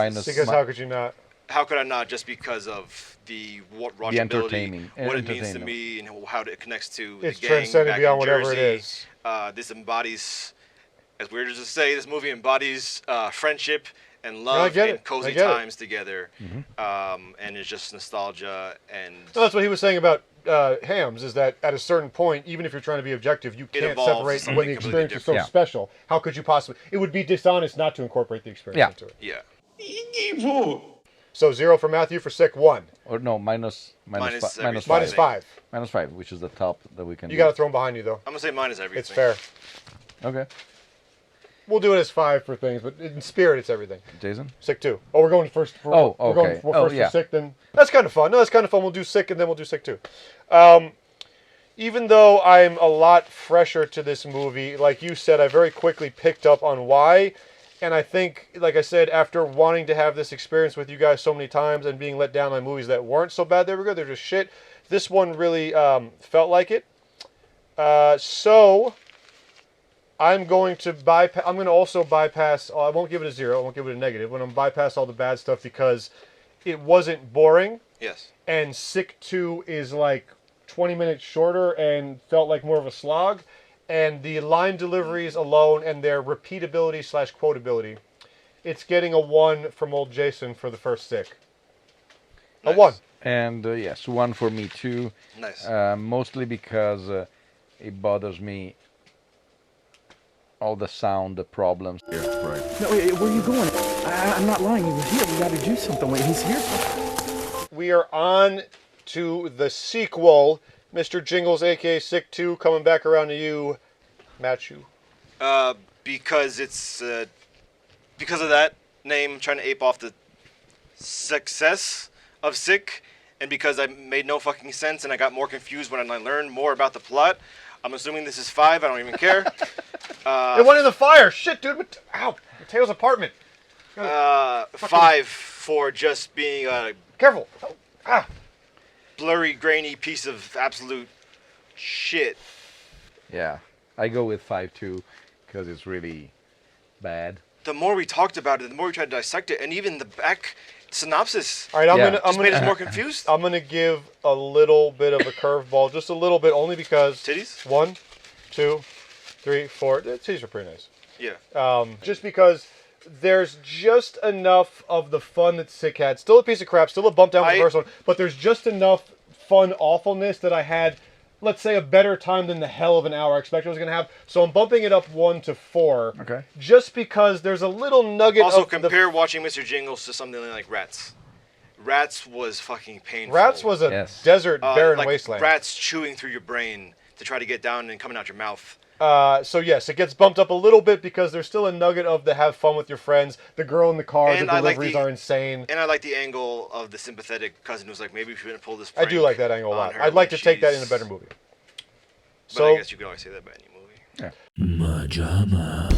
how could you not? How could I not? Just because of the watchability, what it means to entertainment. me, and how it connects to It's the gang transcended back beyond in whatever Jersey. it is. This embodies, as weird as to say, this movie embodies friendship and No, I love get and it. cozy I get it. times together. And it's just nostalgia and... No, that's what he was saying about Hams, is that at a certain point, even if you're trying to be objective, you can't evolves separate to when the something completely experience is so different. special. How could you possibly... It would be dishonest not to incorporate the experience into it. Yeah. So 0 for Matthew, for S.I.C.K, 1. Or no, minus Minus 5. everything. Minus 5. Minus 5, which is the top that we can You do. got to throw them behind you, though. I'm going to say minus everything. It's fair. Okay. We'll do it as 5 for things, but in spirit, it's everything. Jason? S.I.C. 2. Oh, we're going first for... Oh, We're going okay. first Yeah. for S.I.C., then... That's kind of fun. No, that's kind of fun. We'll do S.I.C., and then we'll do S.I.C. 2. Even though I'm a lot fresher to this movie, like you said, I very quickly picked up on why. And I think, like I said, after wanting to have this experience with you guys so many times and being let down by movies that weren't so bad, they were good, they're just shit, this one really felt like it. So I'm going to bypass. I'm going to also bypass. I won't give it a 0. I won't give it a negative. I'm going to bypass all the bad stuff because it wasn't boring. Yes. And S.I.C. 2 is like 20 minutes shorter and felt like more of a slog. And the line deliveries alone and their repeatability / quotability, it's getting a 1 from old Jason for the first S.I.C. Nice. A 1. And yes, 1 for me too. Nice. Mostly because it bothers me all the sound, the problems. Right. No, wait, where are you going? I'm not lying. He was here. We got to do something. Wait, he's here. We are on to the sequel. Mr. Jingles, a.k.a. S.I.C. 2, coming back around to you, Matthew. Because it's... because of that name, trying to ape off the success of S.I.C., and because I made no fucking sense and I got more confused when I learned more about the plot, I'm assuming this is 5. I don't even care. It went in the fire. Shit, dude. Ow. Mateo's apartment. 5 for just being a... Careful. Ah. Blurry, grainy piece of absolute shit. Yeah, I go with 5 too, because it's really bad. The more we talked about it, the more we tried to dissect it, and even the back synopsis. All right, I'm made us more confused. I'm gonna give a little bit of a curveball, just a little bit, only because titties. 1, 2, 3, 4. The titties are pretty nice. Yeah. Just because there's just enough of the fun that S.I.C. had. Still a piece of crap, still a bump down with the first one, but there's just enough fun awfulness that I had, let's say, a better time than the hell of an hour I expected I was going to have. So I'm bumping it up 1 to 4. Okay. Just because there's a little nugget Also, of compare watching Mr. Jingles to something like Rats. Rats was fucking painful. Rats was a desert, barren like wasteland. Rats chewing through your brain to try to get down and coming out your mouth. So yes, it gets bumped up a little bit because there's still a nugget of the have fun with your friends. The girl in the car, And the I like deliveries the- are insane. And I like the angle of the sympathetic cousin who's like, maybe we shouldn't pull this I do prank like that angle a on lot. her I'd like when to take that in a she's- better movie. But So I guess you can always say that about any movie. MaJaMa.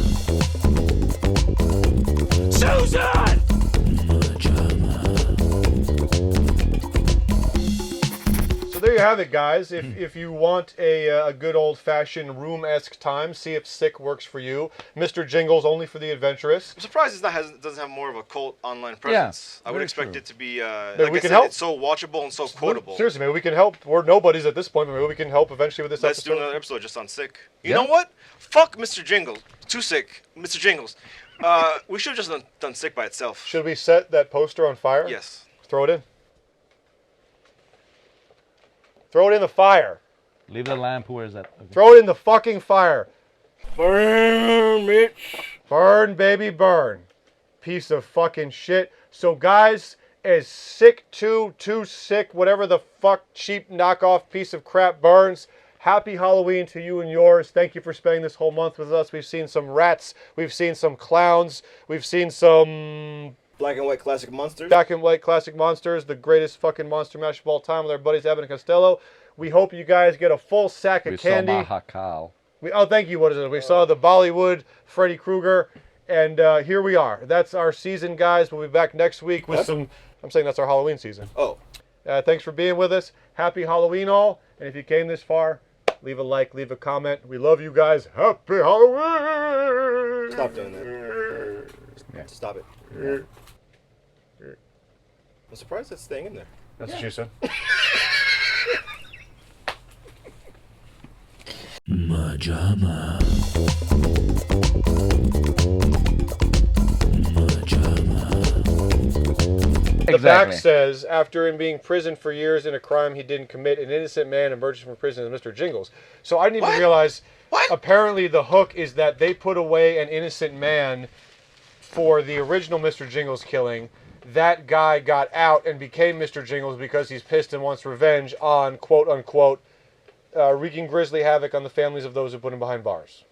Susan! So there you have it, guys. If you want a good old-fashioned room-esque time, see if S.I.C. works for you. Mr. Jingles only for the adventurous. I'm surprised it doesn't have more of a cult online presence. I would very expect true. it to be, Maybe like we I can said, help. it's so watchable and so quotable. Seriously, maybe we can help. We're nobodies at this point, but maybe we can help eventually with this Let's episode. do another episode just on S.I.C. You Yeah. know what? Fuck Mr. Jingles. Too sick. Mr. Jingles. We should have just done S.I.C. by itself. Should we set that poster on fire? Yes. Throw it in. Throw it in the fire. Leave the lamp. Where is that? Okay. Throw it in the fucking fire. Burn, bitch. Burn, baby, burn. Piece of fucking shit. So, guys, as sick too sick, whatever the fuck cheap knockoff piece of crap burns, happy Halloween to you and yours. Thank you for spending this whole month with us. We've seen some rats. We've seen some clowns. We've seen some... Black and white classic monsters. Black and white classic monsters. The greatest fucking monster mash of all time with our buddies Evan and Costello. We hope you guys get a full sack of candy. We saw Mahakal. Oh, thank you. What is it? We saw the Bollywood Freddy Krueger. And here we are. That's our season, guys. We'll be back next week with some... I'm saying that's our Halloween season. Oh. Thanks for being with us. Happy Halloween all. And if you came this far, leave a like, leave a comment. We love you guys. Happy Halloween! Stop doing that. Yeah. Stop it. Yeah. I'm surprised that's staying in there. That's what you said. MaJaMa. The back says, after him being imprisoned for years in a crime he didn't commit, an innocent man emerges from prison as Mr. Jingles. So I didn't even realize, apparently the hook is that they put away an innocent man for the original Mr. Jingles killing. That guy got out and became Mr. Jingles because he's pissed and wants revenge on, quote-unquote, wreaking grisly havoc on the families of those who put him behind bars.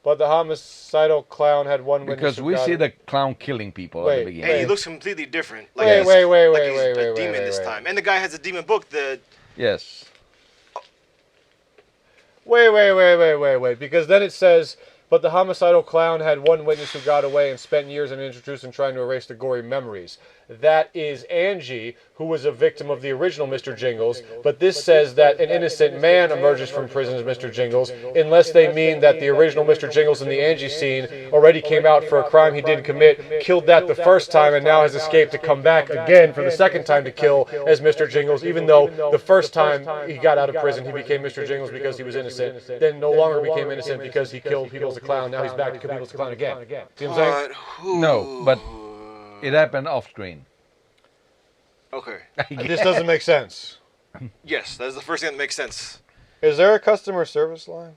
But the homicidal clown had one witness. Because we see the clown killing people at the beginning. And he looks completely different. Like Wait, he's a demon this time. And the guy has a demon book that... Yes. Wait. Because then it says, but the homicidal clown had one witness who got away and spent years in introduced and trying to erase the gory memories. That is Angie, who was a victim of the original Mr. Jingles, but this says that an innocent man emerges from prison as Mr. Jingles, unless they mean that the original Mr. Jingles in the Angie scene already came out for a crime he didn't commit, killed that the first time, and now has escaped to come back again for the second time to kill as Mr. Jingles, even though the first time he got out of prison he became Mr. Jingles because he was innocent, then no longer became innocent because he killed people as a clown, now he's back to kill people as a clown again. See what I'm saying? No, but it happened off screen. Okay. This doesn't make sense. Yes, that is the first thing that makes sense. Is there a customer service line?